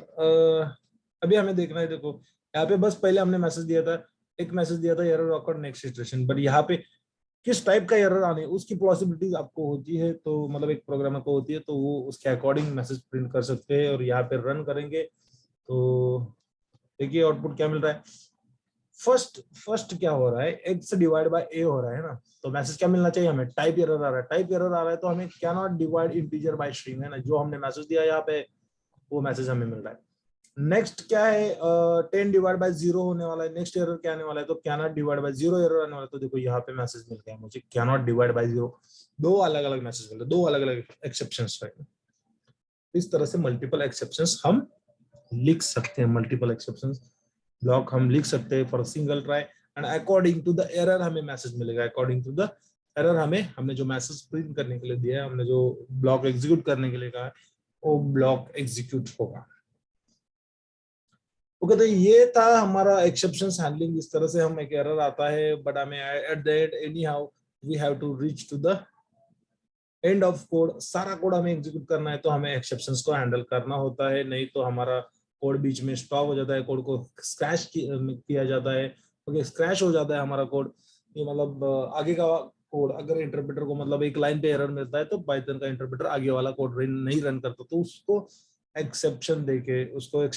अभी हमें देखना है, देखो यहाँ पे बस पहले हमने मैसेज दिया था, एक मैसेज दिया था error awkward next situation, but यहाँ पे किस टाइप का एरर आने उसकी पॉसिबिलिटीज आपको होती है, तो मतलब एक प्रोग्रामर को होती है, तो वो उसके अकॉर्डिंग मैसेज प्रिंट कर सकते हैं। और यहाँ पे रन करेंगे तो देखिए आउटपुट क्या मिल रहा है। फर्स्ट क्या हो रहा है, एक्स डिवाइड बाय ए हो रहा है ना, तो मैसेज क्या मिलना चाहिए हमें, टाइप एरर आ रहा है, तो हमें can not divide integer by string, है ना, जो हमने मैसेज दिया यहाँ पे वो मैसेज हमें मिल रहा है। नेक्स्ट क्या है, 10 डिवाइड बाय जीरो होने वाला है। नेक्स्ट एरर क्या आने वाला है, तो can not divide by zero error आने वाला है। तो देखो यहाँ पे मैसेज मिल गया मुझे, can not divide by zero. दो अलग अलग मैसेज मिल रहे, दो अलग अलग एक्सेप्शंस है। इस तरह से मल्टीपल एक्सेप्शंस हम लिख सकते हैं, मल्टीपल एक्सेप्शंस ब्लॉक हम लिख सकते हैं for single try. And according to the error हमें मैसेज मिलेगा, अकॉर्डिंग टू द एरर हमने जो मैसेज प्रिंट करने के लिए दिया है, हमने जो ब्लॉक एग्जीक्यूट करने के लिए कहा है, वो ब्लॉक एग्जीक्यूट होगा। ओके, तो ये था हमारा एक्सेप्शंस हैंडलिंग। इस तरह से हम एक एरर आता है बट हमें at the end anyhow we have to reach to the end of code. सारा कोड हमें एग्जीक्यूट करना है तो हमें एक्सेप्शंस को हैंडल करना होता है, नहीं तो हमारा कोड बीच में स्टॉप हो जाता है, कोड को स्क्रैच किया जाता है। ओके, स्क्रैच हो जाता है हमारा कोड, ये मतलब आगे का कोड अगर इंटरप्रेटर को मतलब एक लाइन पे एरर मिलता है तो पाइथन का इंटरप्रेटर आगे वाला कोड नहीं रन करता, तो उसको एक्सेप्शन देके उसको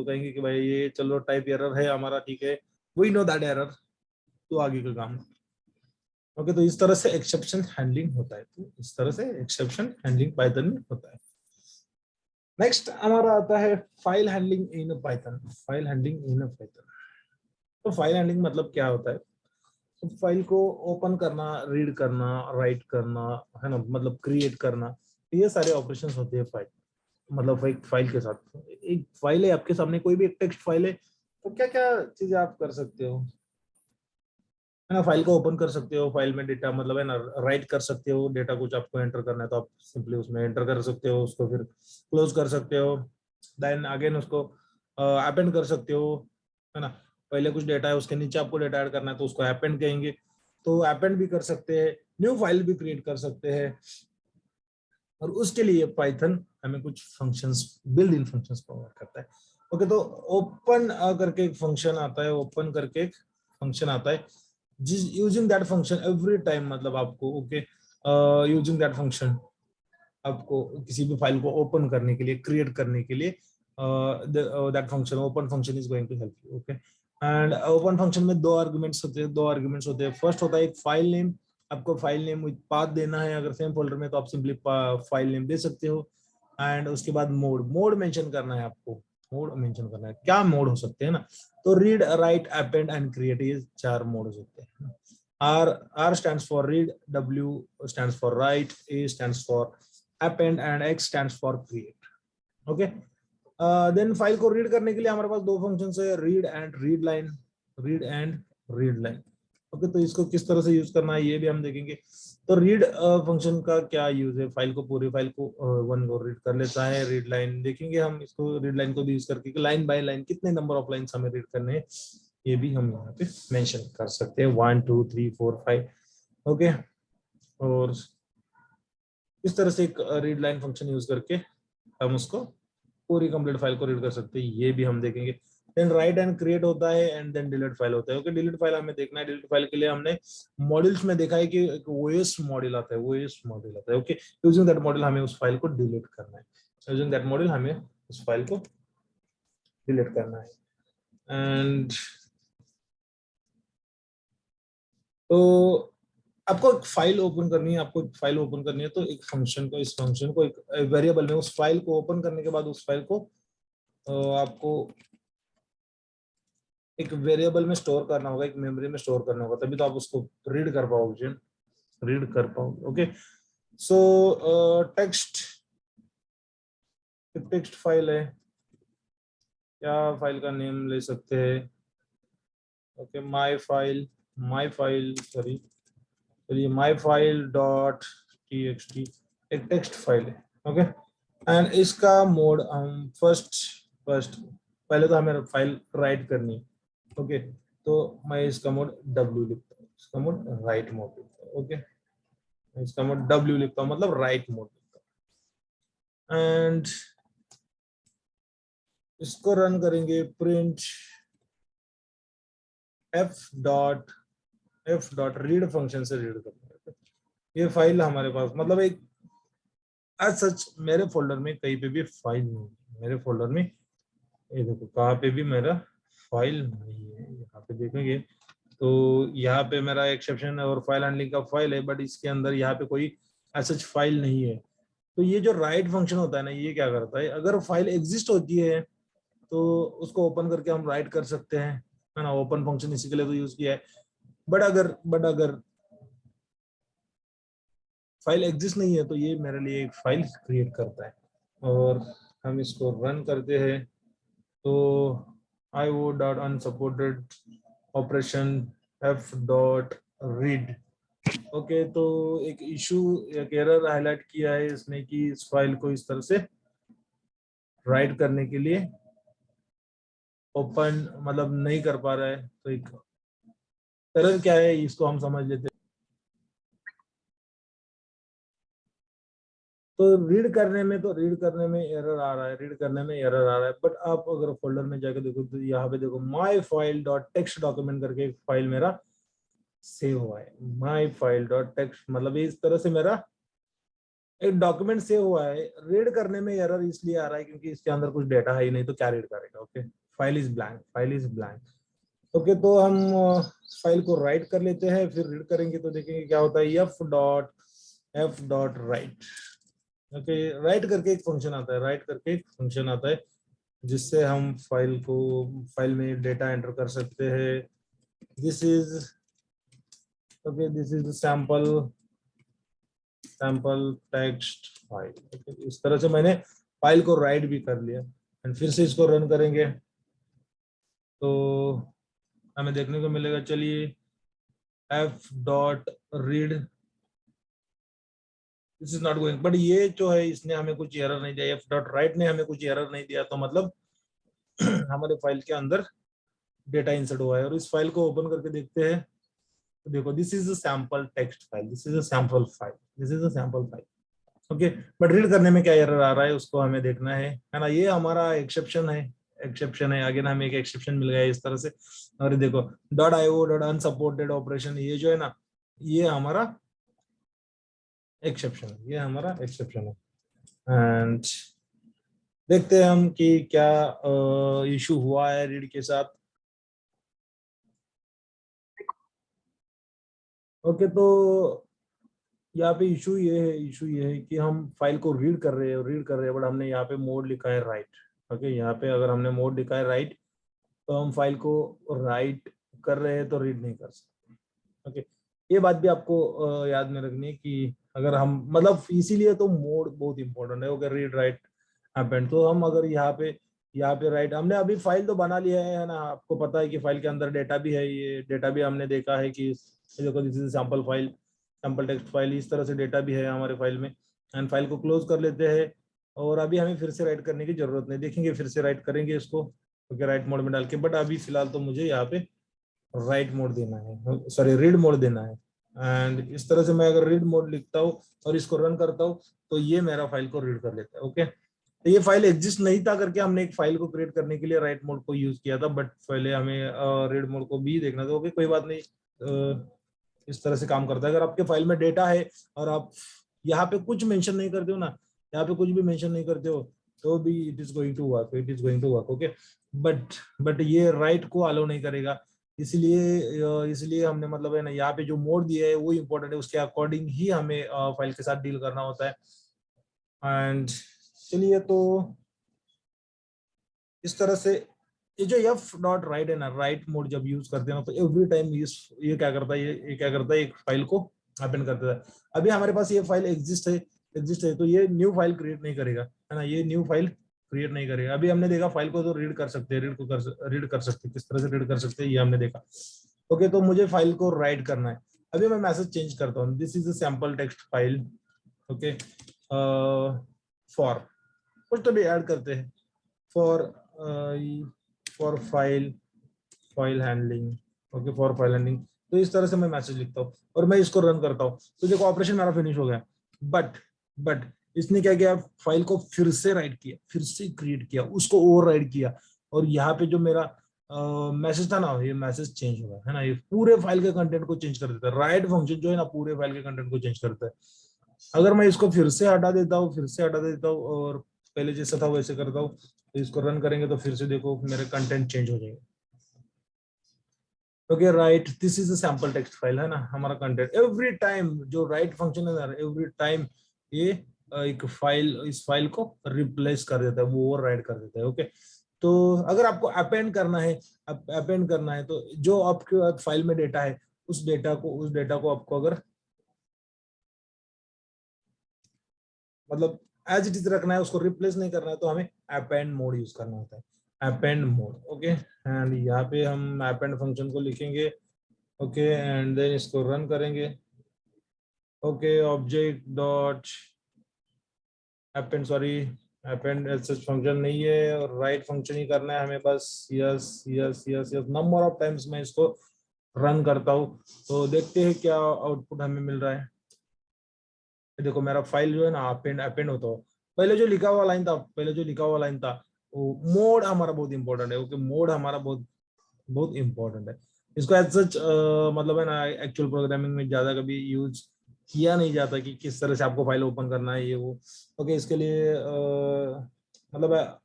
कहेंगे कि भाई ये चलो टाइप एरर है हमारा, ठीक है, वी नो दैट एरर, तो आगे का काम। ओके, तो इस तरह से एक्सेप्शन हैंडलिंग होता है, तो इस तरह से एक्सेप्शन हैंडलिंग पाइथन में होता है। नेक्स्ट हमारा आता है फाइल हैंडलिंग इन पाइथन। तो फाइल हैंडलिंग मतलब क्या होता है, तो फाइल को ओपन करना, रीड करना, राइट करना, है ना, मतलब क्रिएट करना, ये सारे ऑपरेशंस होते हैं फाइल, मतलब एक फाइल के साथ। एक फाइल है आपके सामने, कोई भी एक टेक्स्ट फाइल है, तो क्या क्या चीजें आप कर सकते हो, है ना। फाइल को ओपन कर सकते हो, फाइल में डेटा मतलब है ना राइट कर सकते हो, डेटा कुछ आपको एंटर करना है तो आप सिंपली उसमें एंटर कर सकते हो, उसको फिर क्लोज कर सकते हो, देन अगेन उसको अपेंड कर सकते हो, है ना। पहले कुछ डेटा है उसके नीचे आपको डेटा ऐड करना है तो उसको अपेंड कहेंगे, तो अपेंड भी कर सकते हैं, न्यू फाइल भी क्रिएट कर सकते हैं। और उसके लिए पाइथन हमें कुछ functions, built in functions provide करता है। ओके, तो ओपन करके एक फंक्शन आता है, जिस using that function every time, मतलब आपको ओके यूजिंग दैट फंक्शन आपको किसी भी फाइल को ओपन करने के लिए, क्रिएट करने के लिए that function, open function is going to help you. Okay, and open function में दो आर्गुमेंट्स होते हैं। फर्स्ट होता है एक फाइल नेम आपको फाइल नेम विद पाथ देना है, अगर सेम फोल्डर में तो आप सिंपली फाइल नेम दे सकते हो। एंड उसके बाद मोड मेंशन करना है आपको, मोड मेंशन करना है, क्या मोड हो सकते हैं ना, तो read write append and create, ये 4 मोड हो सकते हैं। R stands for read, W stands for write, A stands for append and X stands for create. Okay. Then file को रीड करने के लिए हमारे पास 2 फंक्शन है, read and read line, read and read line. Okay, तो इसको किस तरह से यूज करना है ये भी हम देखेंगे। तो रीड फंक्शन का क्या यूज है, फाइल को, पूरी फाइल को वन को रीड कर लेता है। रीड लाइन देखेंगे हम, इसको रीड लाइन को भी यूज करके लाइन बाय लाइन कितने नंबर ऑफ लाइन्स हमें रीड करने हैं ये भी हम यहाँ पे मेंशन कर सकते हैं, 1 2 3 4 5। ओके, और इस तरह से एक रीड लाइन फंक्शन यूज करके हम उसको पूरी कंप्लीट फाइल को रीड कर सकते हैं, ये भी हम देखेंगे। देन राइट एंड क्रिएट होता है एंड देन डिलीट फाइल होता है। ओके, डिलीट फाइल हमें देखना है। डिलीट फाइल के लिए हमने मॉड्यूल्स में देखा है कि एक ओएस मॉड्यूल आता है, ओएस मॉड्यूल आता है। ओके, यूजिंग दैट मॉड्यूल हमें उस फाइल को डिलीट करना है, यूजिंग दैट मॉड्यूल हमें उस फाइल को डिलीट करना है। एंड तो आपको एक फाइल ओपन करनी है, आपको फाइल ओपन करनी है तो एक फंक्शन को, इस फंक्शन को एक वेरिएबल में, उस फाइल को ओपन करने के बाद उस फाइल को आपको एक वेरिएबल में स्टोर करना होगा, एक मेमोरी में स्टोर करना होगा, तभी तो आप उसको रीड कर पाओगे, रीड कर पाओगे। ओके, सो टेक्स्ट, टेक्स्ट फाइल है, क्या फाइल का नेम ले सकते हैं। ओके, माई फाइल सॉरी, चलिए माई फाइल डॉट txt एक टेक्स्ट फाइल है। ओके, एंड इसका मोड हम फर्स्ट पहले तो हमें फाइल राइट करनी है। ओके, तो मैं इसका मोड W लिखता हूँ, इसका मोड राइट मोड लिखता हूँ। ओके, इसका मोड W लिखता हूँ, मतलब राइट मोड लिखता हूँ। एंड इसको रन करेंगे, print f dot read function से रीड करेंगे। ये फाइल हमारे पास, मतलब एक आज सच मेरे फोल्डर में कहीं पे भी फाइल नहीं है, मेरे फोल्डर में ये देखो कहाँ पे भी मेरा फाइल नहीं है। यहाँ पे देखेंगे तो यहाँ पे मेरा एक्सेप्शन और फाइल हैंडलिंग का फाइल है, बट इसके अंदर यहाँ पे कोई सच फाइल नहीं है। तो ये जो राइट फंक्शन होता है ना, ये क्या करता है, अगर फाइल एग्जिस्ट होती है तो उसको ओपन करके हम राइट कर सकते हैं, है ना, ओपन फंक्शन इसी के लिए तो यूज किया है। बट अगर फाइल एग्जिस्ट नहीं है तो ये मेरे लिए एक फाइल क्रिएट करता है। और हम इसको रन करते हैं तो io dot unsupported operation f dot read. Okay, तो एक इशू, एक एरर हाईलाइट किया है इसने कि इस फाइल को इस तरह से राइट करने के लिए ओपन मतलब नहीं कर पा रहा है। तो एक एरर क्या है इसको हम समझ लेते हैं। तो रीड करने में एरर आ रहा है, रीड करने में एरर आ रहा है। बट आप अगर फोल्डर में जाकर देखो तो यहाँ पे देखो my file dot text document करके एक फाइल मेरा सेव हुआ है। माई फाइल डॉट टेक्स्ट मतलब इस तरह से मेरा एक डॉक्यूमेंट सेव हुआ है। रीड करने में एरर इसलिए आ रहा है क्योंकि इसके अंदर कुछ डेटा है ही नहीं, तो क्या रीड करेगा। Okay, file is blank, file is blank. Okay, तो हम फाइल को राइट कर लेते हैं, फिर रीड करेंगे तो देखेंगे क्या होता है, F dot right. Okay, right करके एक फंक्शन आता है, राइट करके एक फंक्शन आता है जिससे हम फाइल में डेटा एंटर कर सकते हैं। This is this is sample text file. इस तरह से मैंने फाइल को राइट भी कर लिया। एंड फिर से इसको रन करेंगे तो हमें देखने को मिलेगा, चलिए F dot read, this is not going. But ये जो है इसने हमें कुछ एरर नहीं दिया, एफ डॉट राइट ने हमें कुछ एरर नहीं दिया, तो मतलब हमारे फाइल के अंदर डेटा इंसर्ट हुआ है। और इस फाइल को ओपन करके देखते हैं तो देखो, this is a sample text file, this is a sample file, this is a sample file. Okay, but read करने में क्या एरर आ रहा है उसको हमें देखना है ना। ये हमारा एक्सेप्शन है अगेन, हमें एक एक्सेप्शन मिल गया है इस तरह से। और देखो dot IO dot unsupported operation, ये जो है ना, ये हमारा एक्सेप्शन है, ये हमारा एक्सेप्शन है। एंड देखते हैं हम कि क्या इशू हुआ है रीड के साथ। ओके, तो यहाँ पे इशू ये है कि हम फाइल को रीड कर रहे हैं बट हमने यहाँ पे मोड लिखा है राइट। ओके, यहाँ पे अगर हमने मोड लिखा है राइट तो हम फाइल को राइट कर रहे हैं तो रीड नहीं कर सकते। ओके, ये बात भी आपको याद में रखनी है कि अगर हम मतलब इसीलिए तो मोड बहुत इंपॉर्टेंट है। ओके, रीड राइट अपेंड, तो हम अगर यहाँ पे राइट हमने अभी फाइल तो बना लिया है ना, आपको पता है कि फाइल के अंदर डेटा भी है, ये डेटा भी हमने देखा है कि देखो this is sample file, sample text file, इस तरह से डेटा भी है हमारे फाइल में। एंड फाइल को क्लोज कर लेते हैं और अभी हमें फिर से राइट करने की जरूरत नहीं, देखेंगे फिर से राइट करेंगे इसको। ओके, राइट मोड में डाल के, बट अभी फिलहाल तो मुझे यहाँ पे राइट मोड देना है, सॉरी रीड मोड देना है। एंड इस तरह से मैं अगर रीड मोड लिखता हूँ और इसको रन करता हूँ तो ये मेरा फाइल को रीड कर लेता है। ओके, तो ये फाइल एग्जिस्ट नहीं था करके हमने एक फाइल को क्रिएट करने के लिए राइट मोड को यूज किया था, बट पहले हमें रीड मोड को भी देखना था। ओके, कोई बात नहीं, इस तरह से काम करता है। अगर आपके फाइल में डेटा है और आप यहाँ पे कुछ मेंशन नहीं करते हो ना, यहाँ पे कुछ भी मेंशन नहीं करते हो तो भी it is going to work. Okay, but ये राइट को अलाउ नहीं करेगा, इसलिए हमने मतलब है ना यहाँ पे जो मोड दिया है वो इम्पोर्टेंट है, उसके अकॉर्डिंग ही हमें फाइल के साथ डील करना होता है। एंड चलिए, तो इस तरह से ये जो एफ डॉट राइट है ना, राइट मोड जब यूज करते हैं ना तो एवरी टाइम ये क्या करता है, ये क्या करता है, एक फाइल को ओपन करता है। अभी हमारे पास ये फाइल एग्जिस्ट है तो ये न्यू फाइल क्रिएट नहीं करेगा, है ना, ये न्यू फाइल क्रिएट नहीं करेगा। अभी हमने देखा फाइल को तो रीड कर सकते हैं, रीड कर सकते हैं, किस तरह से रीड कर सकते हैं ये हमने देखा। ओके, तो मुझे फाइल को राइट करना है। अभी मैं मैसेज चेंज करता हूँ, this is a sample text file. Okay, for कुछ तो भी ऐड करते हैं, for file handling. Okay, for file handling, तो इस तरह से मैं मैसेज लिखता हूँ और मैं इसको रन करता हूँ तो देखो ऑपरेशन मेरा फिनिश हो गया। बट इसने क्या किया, फाइल को फिर से राइट किया, फिर से क्रिएट किया, उसको ओवर राइट किया और यहाँ पे जो मेरा मैसेज था ना, ये मैसेज चेंज हो गया, है ना, ये पूरे फाइल के कंटेंट को चेंज कर देता है। राइट फंक्शन जो है ना पूरे फाइल के कंटेंट को चेंज करता है। अगर मैं इसको फिर से हटा देता हूँ और पहले जैसा था वैसे करता हूँ तो इसको रन करेंगे तो फिर से देखो मेरे कंटेंट चेंज हो जाएंगे। Okay, right, this is a sample text file, है ना, हमारा कंटेंट एवरी टाइम जो राइट फंक्शन है ना, एवरी टाइम ये एक फाइल, इस फाइल को रिप्लेस कर देता है, वो ओवर राइट कर देता है। ओके, तो अगर आपको अपेंड करना है तो जो आपके फाइल में डेटा है उस डेटा को आपको अगर मतलब एज इट इज रखना है, उसको रिप्लेस नहीं करना है, तो हमें अपेंड मोड यूज करना होता है, अपेंड मोड। ओके, एंड यहाँ पे हम अपेंड फंक्शन को लिखेंगे। ओके, एंड देन इसको रन करेंगे। Okay, object dot append, sorry append सच फंक्शन नहीं है और राइट फंक्शन ही करना है हमें बस। Yes yes yes yes, number of times मैं इसको रन करता हूँ तो देखते हैं क्या आउटपुट हमें मिल रहा है। देखो मेरा फाइल जो है ना अपेंड अपेंड होता हो, पहले जो लिखा हुआ लाइन था वो मोड हमारा बहुत इंपॉर्टेंट है। ओके, मोड हमारा बहुत बहुत इंपॉर्टेंट है। इसको एज सच मतलब है ना एक्चुअल प्रोग्रामिंग में ज्यादा कभी यूज किया नहीं जाता कि किस तरह से आपको फाइल ओपन करना है ये वो। ओके, इसके लिए मतलब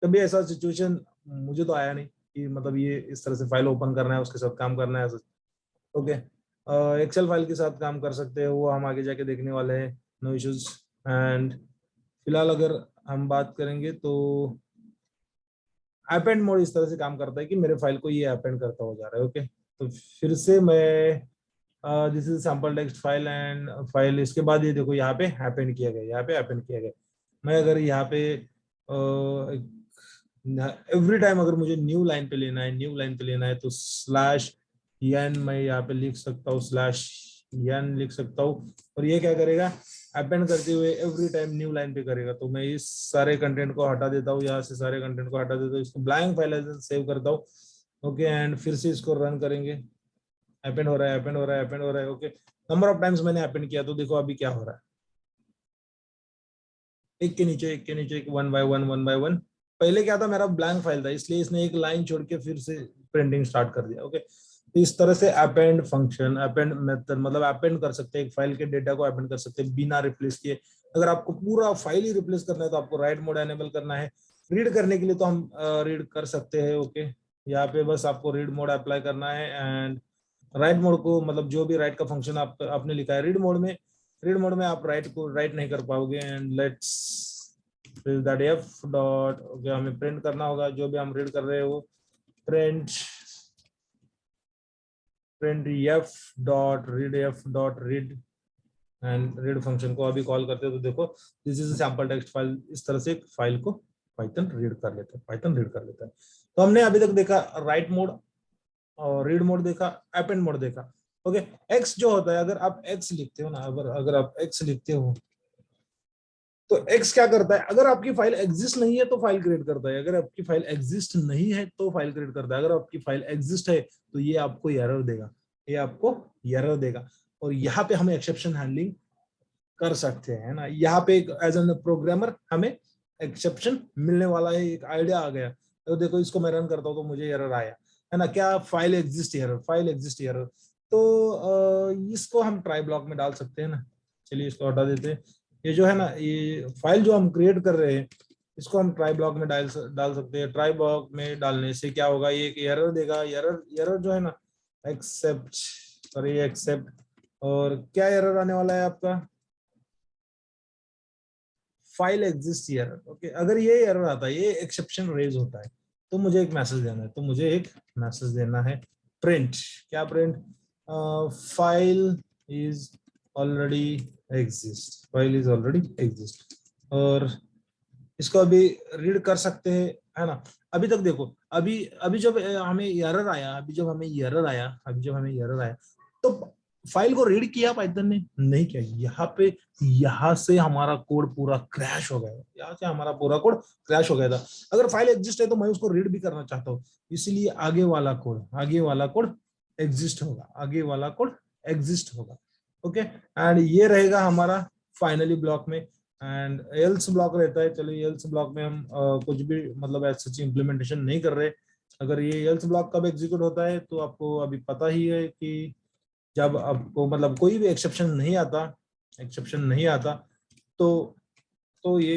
कभी ऐसा सिचुएशन मुझे तो आया नहीं कि मतलब ये इस तरह से फाइल ओपन करना है उसके साथ काम करना है। ओके, एक्सेल फाइल के साथ काम कर सकते हैं, वो हम आगे जाके देखने वाले हैं, नो इश्यूज। एंड फिलहाल अगर हम बात करेंगे तो अपेंड मोड इस तरह से काम करता है कि मेरे फाइल को ये अपेंड करता हो जा रहा है। ओके, तो फिर से मैं this is sample text file and file, इसके बाद ये देखो यहाँ पे अपेंड किया गया, यहाँ पे अपेंड किया गया। मैं अगर यहाँ पे एवरी टाइम अगर मुझे न्यू लाइन पे लेना है तो स्लैश एन मैं यहाँ पे लिख सकता हूँ, स्लैश एन लिख सकता हूँ और ये क्या करेगा, अपेंड करते हुए एवरी टाइम न्यू लाइन पे करेगा। तो मैं इस सारे कंटेंट को हटा देता हूँ, यहाँ से सारे कंटेंट को हटा देता हूँ, इसको ब्लैंक फाइल सेव करता हूँ। ओके, एंड फिर से इसको रन करेंगे, अपेंड हो रहा है, अपेंड हो रहा है, अपेंड हो रहा है। ओके, नंबर ऑफ टाइम्स मैंने अपेंड किया तो देखो अभी क्या हो रहा है, एक के नीचे एक, वन बाय वन। पहले क्या था, मेरा ब्लैंक फाइल था इसलिए इसने एक लाइन छोड़ के फिर से प्रिंटिंग स्टार्ट कर दिया। ओके, तो इस तरह से अपेंड फंक्शन, अपेंड मेथड मतलब अपेंड कर सकते हैं, एक फाइल के डेटा को अपेंड कर सकते हैं बिना रिप्लेस किए। अगर आपको पूरा फाइल ही रिप्लेस करना है तो आपको राइट मोड एनेबल करना है। रीड करने के लिए तो हम रीड कर सकते हैं। ओके, यहाँ पे बस आपको रीड मोड अप्लाई करना है एंड राइट मोड को मतलब जो भी राइट का फंक्शन आपने लिखा है रीड मोड में आप राइट को राइट नहीं कर पाओगे। And let's that F dot okay, हमें प्रिंट करना होगा जो भी हम रीड कर रहे हैं वो print F dot read and read function को अभी कॉल करते हैं तो देखो this is sample text file. इस तरह से एक फाइल को पाइथन रीड कर लेता है। तो हमने अभी तक देखा राइट मोड और रीड मोड देखा, अपेंड मोड देखा। ओके, एक्स जो होता है, अगर आप एक्स लिखते हो ना, अगर आप एक्स लिखते हो तो एक्स क्या करता है, अगर आपकी फाइल एग्जिस्ट नहीं है तो फाइल क्रिएट करता है, अगर आपकी फाइल एग्जिस्ट नहीं है तो फाइल क्रिएट करता है, अगर आपकी फाइल एग्जिस्ट है तो ये आपको एरर देगा, और यहाँ पे हम एक्सेप्शन हैंडलिंग कर सकते हैं ना। यहाँ पे एज एन प्रोग्रामर हमें एक्सेप्शन मिलने वाला है, एक आइडिया आ गया। तो देखो इसको मैं रन करता हूँ तो मुझे एरर आया है ना, क्या फाइल एग्जिस्ट एरर। तो इसको हम ट्राई ब्लॉक में डाल सकते हैं ना। चलिए इसको हटा देते हैं। ये जो है ना, ये फाइल जो हम क्रिएट कर रहे हैं इसको हम ट्राई ब्लॉक में डाल सकते हैं। ट्राई ब्लॉक में डालने से क्या होगा, ये एक एरर देगा। एरर जो है ना, एक्सेप्ट और क्या एरर आने वाला है आपका, फाइल एग्जिस्ट एरर। ओके, अगर ये एरर आता है, ये एक्सेप्शन रेज होता है तो मुझे एक मैसेज देना है प्रिंट। क्या print, file is already exist. और इसको अभी रीड कर सकते हैं, है ना। अभी तक देखो, अभी जब हमें एरर आया, तो फाइल को रीड किया पाइथन ने, नहीं किया। यहाँ से हमारा कोड पूरा क्रैश हो गया था। अगर फाइल एग्जिस्ट है तो मैं उसको रीड भी करना चाहता हूँ, इसलिए आगे वाला कोड एग्जिस्ट होगा। ओके, एंड ये रहेगा हमारा फाइनली ब्लॉक में। एंड एल्स ब्लॉक रहता है। चलिए एल्स ब्लॉक में हम कुछ भी मतलब ऐसा सच इम्प्लीमेंटेशन नहीं कर रहे। अगर ये एल्स ब्लॉक कब एग्जीक्यूट होता है तो आपको अभी पता ही है कि जब आपको मतलब कोई भी एक्सेप्शन नहीं आता तो ये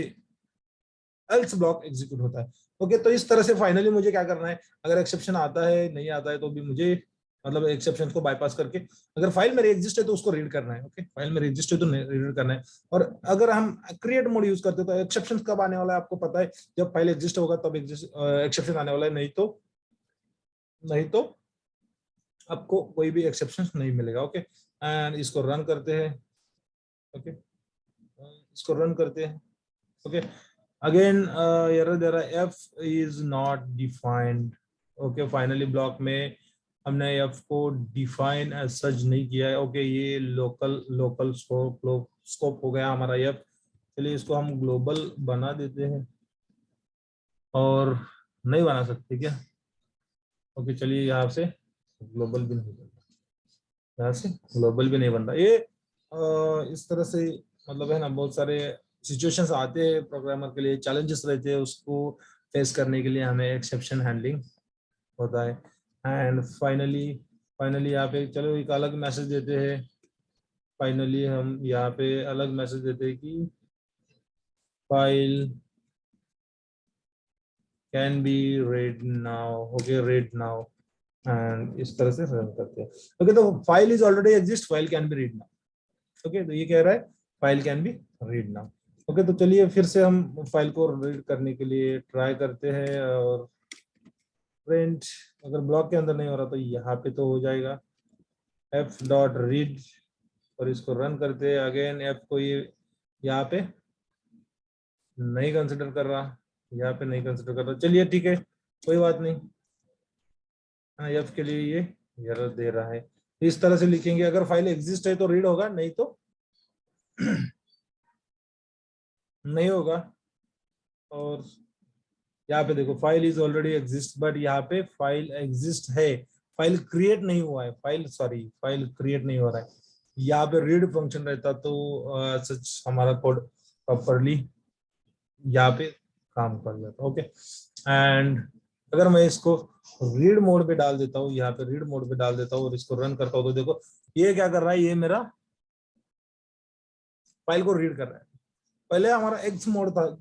एल्स ब्लॉक एग्जीक्यूट होता है। ओके, तो इस तरह से फाइनली मुझे क्या करना है, अगर एक्सेप्शन आता है नहीं आता है तो भी मुझे मतलब एक्सेप्शन को बाईपास करके अगर फाइल मेरी एग्जिस्ट है तो उसको रीड करना है। ओके, फाइल मेरी एग्जिस्ट है तो रीड करना है। और अगर हम क्रिएट मोड यूज करते हैं तो एक्सेप्शन कब आने वाला है आपको पता है, जब फाइल एग्जिस्ट होगा तब एक्सेप्शन आने वाला है, नहीं तो आपको कोई भी एक्सेप्शन नहीं मिलेगा। ओके, एंड इसको रन करते हैं। ओके, इसको रन करते हैं। ओके, अगेन एरर दे रहा है, F is not defined. Okay, finally block में हमने एफ को डिफाइन एज सच नहीं किया है। ओके, ये लोकल स्कोप हो गया हमारा एफ। चलिए इसको हम ग्लोबल बना देते हैं, और नहीं बना सकते क्या। ओके, चलिए यहाँ से ग्लोबल भी नहीं बनता, ये इस तरह से मतलब है ना, बहुत सारे सिचुएशंस आते हैं प्रोग्रामर के लिए, चैलेंजेस रहते हैं, उसको फेस करने के लिए हमें एक्सेप्शन हैंडलिंग होता है। एंड फाइनली यहाँ पे चलो एक अलग मैसेज देते हैं। फाइनली हम यहाँ पे अलग मैसेज देते हैं कि file can B read now. Okay, read now, and इस तरह से रन करते हैं। ओके, तो file is already exist, file can be read now. Okay, तो ये कह रहा है file can be read now. Okay, तो चलिए फिर से हम फाइल को रीड करने के लिए ट्राई करते हैं, और प्रिंट अगर ब्लॉक के अंदर नहीं हो रहा तो यहाँ पे तो हो जाएगा एफ डॉट रीड, और इसको रन करते हैं। अगेन एफ को ये यहाँ पे नहीं कंसिडर कर रहा, चलिए ठीक है, कोई बात नहीं। हाँ, एफ के लिए ये एरर दे रहा है। इस तरह से लिखेंगे, अगर फाइल एग्जिस्ट है तो रीड होगा, नहीं तो नहीं होगा। और यहाँ पे देखो file is already exist, but यहाँ पे फाइल एग्जिस्ट है, फाइल क्रिएट नहीं हुआ है, फाइल क्रिएट नहीं हो रहा है। यहाँ पे रीड फंक्शन रहता तो सच हमारा कोड प्रॉपरली यहाँ पे काम कर जाता। ओके, एंड अगर मैं इसको रीड मोड पे डाल देता हूँ, यहाँ पे रीड मोड पे डाल देता हूँ और इसको रन करता हूँ तो देखो ये क्या कर रहा है, ये मेरा फाइल को रीड कर रहा है। पहले हमारा एक्स मोड था,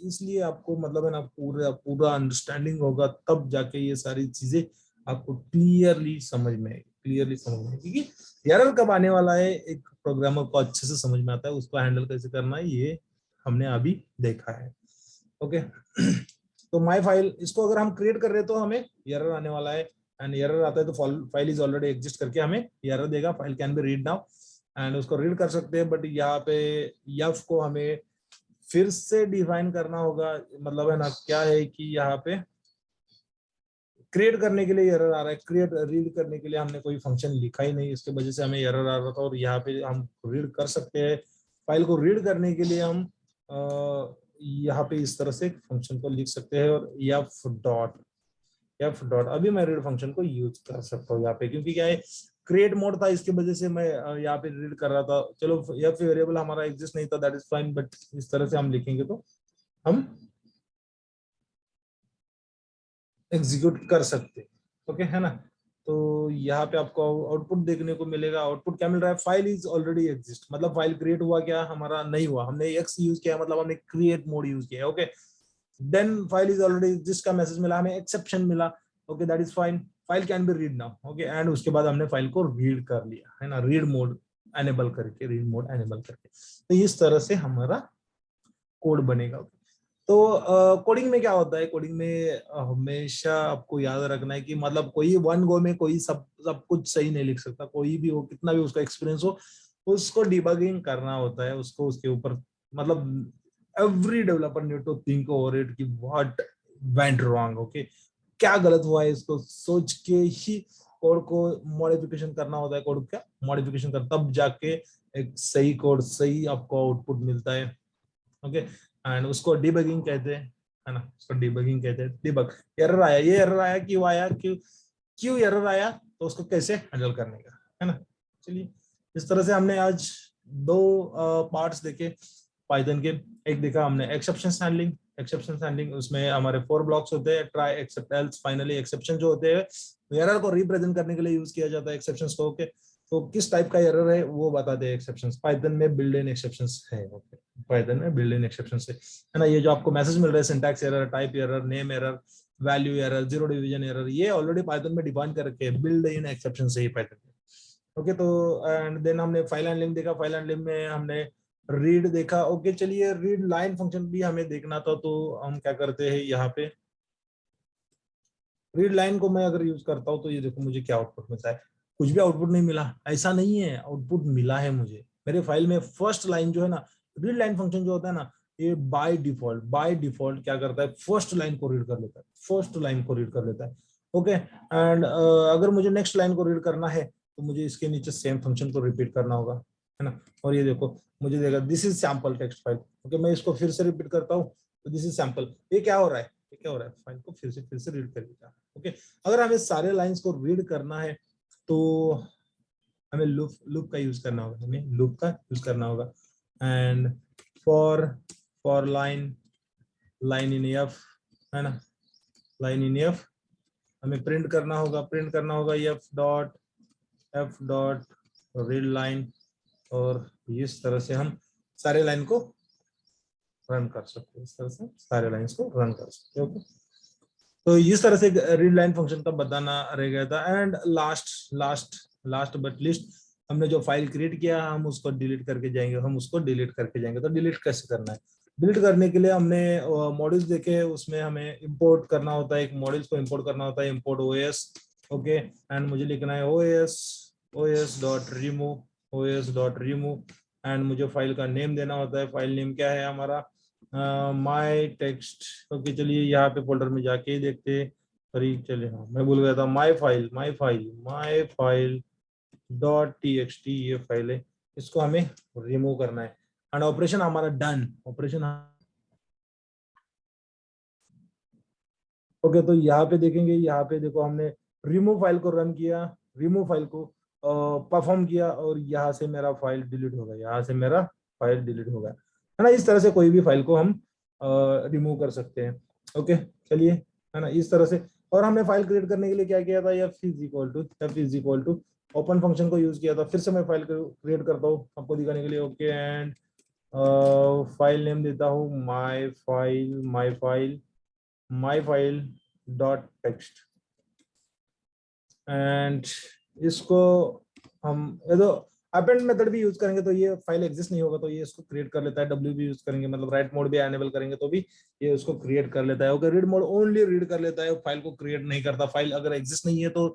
इसलिए आपको मतलब है ना पूरा अंडरस्टैंडिंग होगा तब जाके ये सारी चीजें आपको क्लियरली समझ में क्योंकि एरर कब आने वाला है एक प्रोग्रामर को अच्छे से समझ में आता है, उसको हैंडल कैसे करना है ये हमने अभी देखा है। ओके तो माय फाइल, इसको अगर हम क्रिएट कर रहे हैं तो हमें एरर आने वाला है, एंड एरर आता है तो फाइल इज ऑलरेडी एग्जिस्ट करके हमें एरर देगा, file can be read now, and उसको रीड कर सकते हैं। बट यहाँ पे यफ को हमें फिर से डिफाइन करना होगा, मतलब है ना क्या है कि यहाँ पे क्रिएट करने के लिए एरर आ रहा है, क्रिएट रीड करने के लिए हमने कोई फंक्शन लिखा ही नहीं, इसके वजह से हमें एरर आ रहा था। और यहाँ पे हम रीड कर सकते हैं, फाइल को रीड करने के लिए हम यहाँ पे इस तरह से फंक्शन को लिख सकते हैं, और एफ डॉट अभी मैं रीड फंक्शन को यूज कर सकता हूँ यहाँ पे, क्योंकि क्या है क्रिएट मोड था, इसकी वजह से मैं यहाँ पे रीड कर रहा था। चलो एफ वेरिएबल हमारा एग्जिस्ट नहीं था, दैट इज फाइन, बट इस तरह से हम लिखेंगे तो हम एग्जीक्यूट कर सकते हैं। ओके है ना। तो यहाँ पे आपको आउटपुट देखने को मिलेगा। आउटपुट क्या मिल रहा है, फाइल इज ऑलरेडी एग्जिस्ट, मतलब फाइल क्रिएट हुआ क्या हमारा नहीं हुआ, हमने एक्स यूज किया मतलब हमने क्रिएट मोड यूज किया। Okay then file is already exist का मैसेज मिला, हमें एक्सेप्शन मिला। Okay that is fine, file can be read now. Okay and उसके बाद हमने फाइल को रीड कर लिया है ना, रीड मोड एनेबल करके तो इस तरह से हमारा कोड बनेगा। तो कोडिंग में क्या होता है, कोडिंग में हमेशा आपको याद रखना है कि मतलब कोई वन गो में कोई सब कुछ सही नहीं लिख सकता, कोई भी हो कितना भी उसका एक्सपीरियंस हो, उसको डिबगिंग करना होता है, उसको उसके ऊपर मतलब every developer need to think over it कि व्हाट वेंट रॉन्ग। ओके क्या गलत हुआ है, इसको सोच के ही कोड को मॉडिफिकेशन करना होता है, कोड का मॉडिफिकेशन कर तब जाके एक सही कोड सही आपको आउटपुट मिलता है। ओके एंड उसको डिबगिंग कहते हैं, है ना, उसको डिबगिंग कहते हैं। डिबग एरर आया, ये एरर आया, क्यों आया, क्यों एरर आया, तो उसको कैसे हैंडल करने का, है ना। चलिए इस तरह से हमने आज दो पार्ट्स देखे पाइथन के। एक देखा हमने एक्सेप्शन हैंडलिंग, उसमें हमारे 4 ब्लॉक्स होते हैं, try except else finally. Exception जो होते हैं एरर को रिप्रेजेंट करने के लिए यूज किया जाता है एक्सेप्शंस को। ओके तो किस टाइप का एरर है वो बताते हैं एक्सेप्शंस, पाइथन में बिल्ट इन एक्सेप्शंस है। ओके पाइथन में बिल्ट इन एक्सेप्शंस है ना। ये जो आपको मैसेज मिल रहा है syntax error, type error, name error, value error, zero division error, ये ऑलरेडी पाइथन में डिफाइन कर रखे हैं, बिल्ट इन एक्सेप्शन से ही पाइथन में। ओके तो एंड देन हमने फाइल हैंडलिंग देखा, फाइल हैंडलिंग में हमने रीड देखा। ओके चलिए रीड लाइन फंक्शन भी हमें देखना था, तो हम क्या करते हैं यहाँ पे रीड लाइन को मैं अगर यूज करता हूँ तो ये देखो मुझे क्या आउटपुट मिलता है, कुछ भी आउटपुट नहीं मिला, ऐसा नहीं है, आउटपुट मिला है मुझे मेरे फाइल में। फर्स्ट लाइन जो है ना, रीड लाइन फंक्शन जो होता है ना, ये बाय डिफॉल्ट क्या करता है, फर्स्ट लाइन को रीड कर लेता है, फर्स्ट लाइन को रीड कर लेता है। ओके एंड अगर मुझे नेक्स्ट लाइन को रीड करना है तो मुझे इसके नीचे सेम फंक्शन को रिपीट करना होगा, है ना। और ये देखो मुझे देगा this is sample text file. Okay मैं इसको फिर से रिपीट करता हूँ, तो दिस इज सैंपल। ये क्या हो रहा है, ये क्या हो रहा है, फाइल को फिर से रीड कर लेता है। ओके अगर हमें सारे लाइंस को रीड करना है तो हमें लूप का यूज करना होगा, हमें लूप का यूज करना होगा। And for line in F, है ना, लाइन इन एफ हमें प्रिंट करना होगा एफ डॉट रीड लाइन, और इस तरह से हम सारे लाइन को रन कर सकते हैं, इस तरह से सारे लाइंस को रन कर सकते हैं। ओके तो इस तरह से रीड लाइन फंक्शन का बताना रह गया था। एंड लास्ट बट लिस्ट, हमने जो फाइल क्रिएट किया हम उसको डिलीट करके जाएंगे, तो डिलीट कैसे करना है, डिलीट करने के लिए हमने मॉड्यूल्स देखे, उसमें हमें इंपोर्ट करना होता है, एक मॉड्यूल्स को इंपोर्ट करना होता है, इंपोर्ट ओएस। ओके एंड मुझे लिखना है ओएस डॉट रिमूव एंड मुझे फाइल का नेम देना होता है, फाइल नेम क्या है हमारा, माई टेक्स्ट। ओके चलिए यहाँ पे फोल्डर में जाके ही देखते हैं। सॉरी चलिए हाँ मैं भूल गया था, माई फाइल डॉट टीएक्सटी ये फाइल है, इसको हमें रिमूव करना है। एंड ऑपरेशन हमारा डन, ऑपरेशन। ओके तो यहाँ पे देखेंगे, यहाँ पे देखो हमने रिमूव फाइल को रन किया, रिमूव फाइल को परफॉर्म किया, और यहाँ से मेरा फाइल डिलीट हो गया, यहाँ से मेरा फाइल डिलीट हो गया, है ना। इस तरह से कोई भी फाइल को हम रिमूव कर सकते हैं। ओके चलिए, है ना, इस तरह से। और हमने फाइल क्रिएट करने के लिए क्या किया था, F is equal to open function को यूज किया था। फिर से मैं फाइल क्रिएट करता हूँ आपको दिखाने के लिए। ओके एंड फाइल नेम देता हूँ my file dot text. And इसको हम ये तो अपेंड मेथड भी यूज करेंगे तो ये फाइल एग्जिस्ट नहीं होगा, तो ये इसको क्रिएट कर लेता है। डब्ल्यू भी यूज करेंगे, मतलब राइट मोड भी एनेबल करेंगे तो भी ये उसको क्रिएट कर लेता है। Okay, read mode only read कर लेता है, फाइल को क्रिएट नहीं करता। फाइल अगर एग्जिस्ट नहीं है तो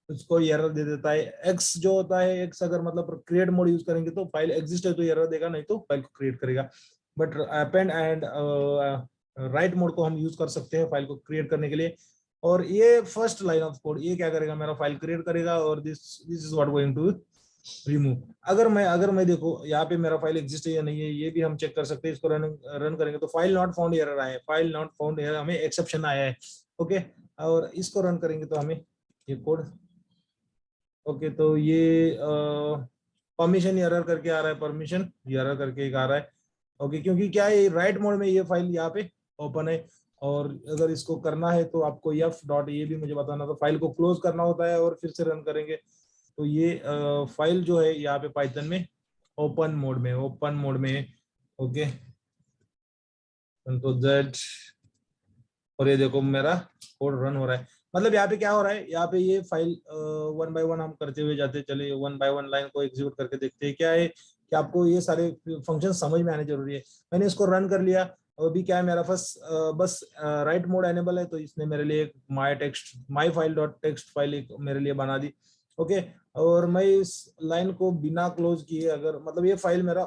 उसको एरर दे देता है। एक्स जो होता है, एक्स अगर मतलब क्रिएट मोड यूज करेंगे तो फाइल एग्जिस्ट है तो एरर देगा, नहीं तो फाइल को क्रिएट करेगा। But append and right mode को हम यूज कर सकते हैं फाइल को क्रिएट करने के लिए। और ये फर्स्ट लाइन ऑफ कोड ये क्या करेगा, मेरा फाइल क्रिएट करेगा और this is what going to remove. अगर मैं देखो यहाँ पे मेरा फाइल एग्जिस्ट है या नहीं है, ये भी हम चेक कर सकते हैं। इसको रन करेंगे तो फाइल नॉट फाउंड एरर आए, फाइल नॉट फाउंड एरर हमें एक्सेप्शन आया है। ओके, और इसको रन करेंगे तो हमें ये कोड, ओके, तो ये परमिशन एरर करके आ रहा है, परमिशन एरर करके एक आ रहा है। ओके, क्योंकि क्या है, राइट मोड में ये फाइल यहाँ पे ओपन है, और अगर इसको करना है तो आपको एफ डॉट ये भी मुझे बताना, तो फाइल को क्लोज करना होता है और फिर से रन करेंगे। तो ये फाइल जो है यहाँ पे पाइथन में ओपन मोड में है। ओके, तो जेड, और ये देखो मेरा कोड रन हो रहा है। मतलब यहाँ पे क्या हो रहा है, यहाँ पे ये फाइल वन बाय वन हम करते हुए जाते, चलिए वन बाय वन लाइन को एग्जीक्यूट करके देखते हैं। क्या है कि आपको ये सारे फंक्शन समझ में आने जरूरी है। मैंने इसको रन कर लिया, अभी क्या है मेरा फर्स्ट बस राइट मोड एनेबल है, तो इसने मेरे लिए एक my file dot text file एक मेरे लिए बना दी। ओके, और मैं इस लाइन को बिना क्लोज किए, अगर मतलब ये फाइल मेरा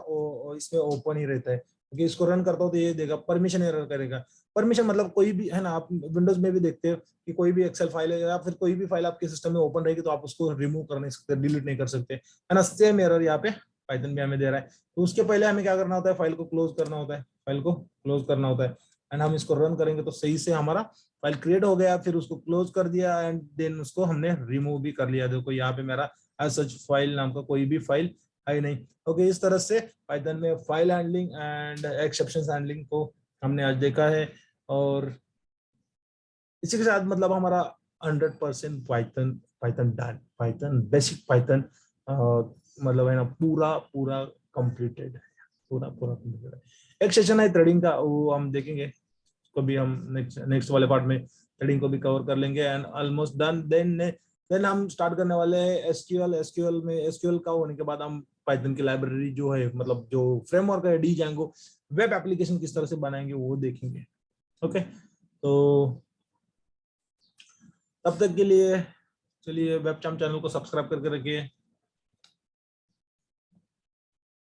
इसमें ओपन ही रहता है, क्योंकि इसको रन करता हूँ तो ये देगा परमिशन एरर करेगा। परमिशन मतलब कोई भी है ना, आप विंडोज में भी देखते हो कि कोई भी एक्सेल फाइल है या फिर कोई भी फाइल आपके सिस्टम में ओपन रहेगी तो आप उसको रिमूव कर नहीं सकते, डिलीट नहीं कर सकते, है ना। सेम एरर यहाँ पे पाइथन भी हमें दे रहा है। तो उसके पहले हमें क्या करना होता है, फाइल को क्लोज करना होता है, एंड हम इसको रन करेंगे तो सही से हमारा फाइल क्रिएट हो गया, फिर उसको क्लोज कर दिया एंड देन उसको हमने रिमूव भी कर लिया। देखो यहाँ पे मेरा एज सच फाइल नाम का कोई भी फाइल है नहीं। ओके, इस तरह से पाइथन में file handling and exception handling को हमने आज देखा है। और इसी के साथ मतलब हमारा 100% Python Python done, Python basic Python मतलब है ना पूरा पूरा कंप्लीटेड है, पूरा पूरा कंप्लीटेड है। एक सेशन है थ्रेडिंग का, वो हम देखेंगे, उसको भी हम नेक्स्ट वाले पार्ट में थ्रेडिंग को भी कवर कर लेंगे एंड ऑलमोस्ट डन। देन हम स्टार्ट करने वाले हैं एसक्यूएल में। एसक्यूएल का होने के बाद हम पाइथन की लाइब्रेरी जो है, मतलब जो फ्रेमवर्क है डीजेंगो, वेब एप्लीकेशन किस तरह से बनाएंगे वो देखेंगे। ओके, तो तब तक के लिए चलिए वेबचाम चैनल को सब्सक्राइब करके रखिए।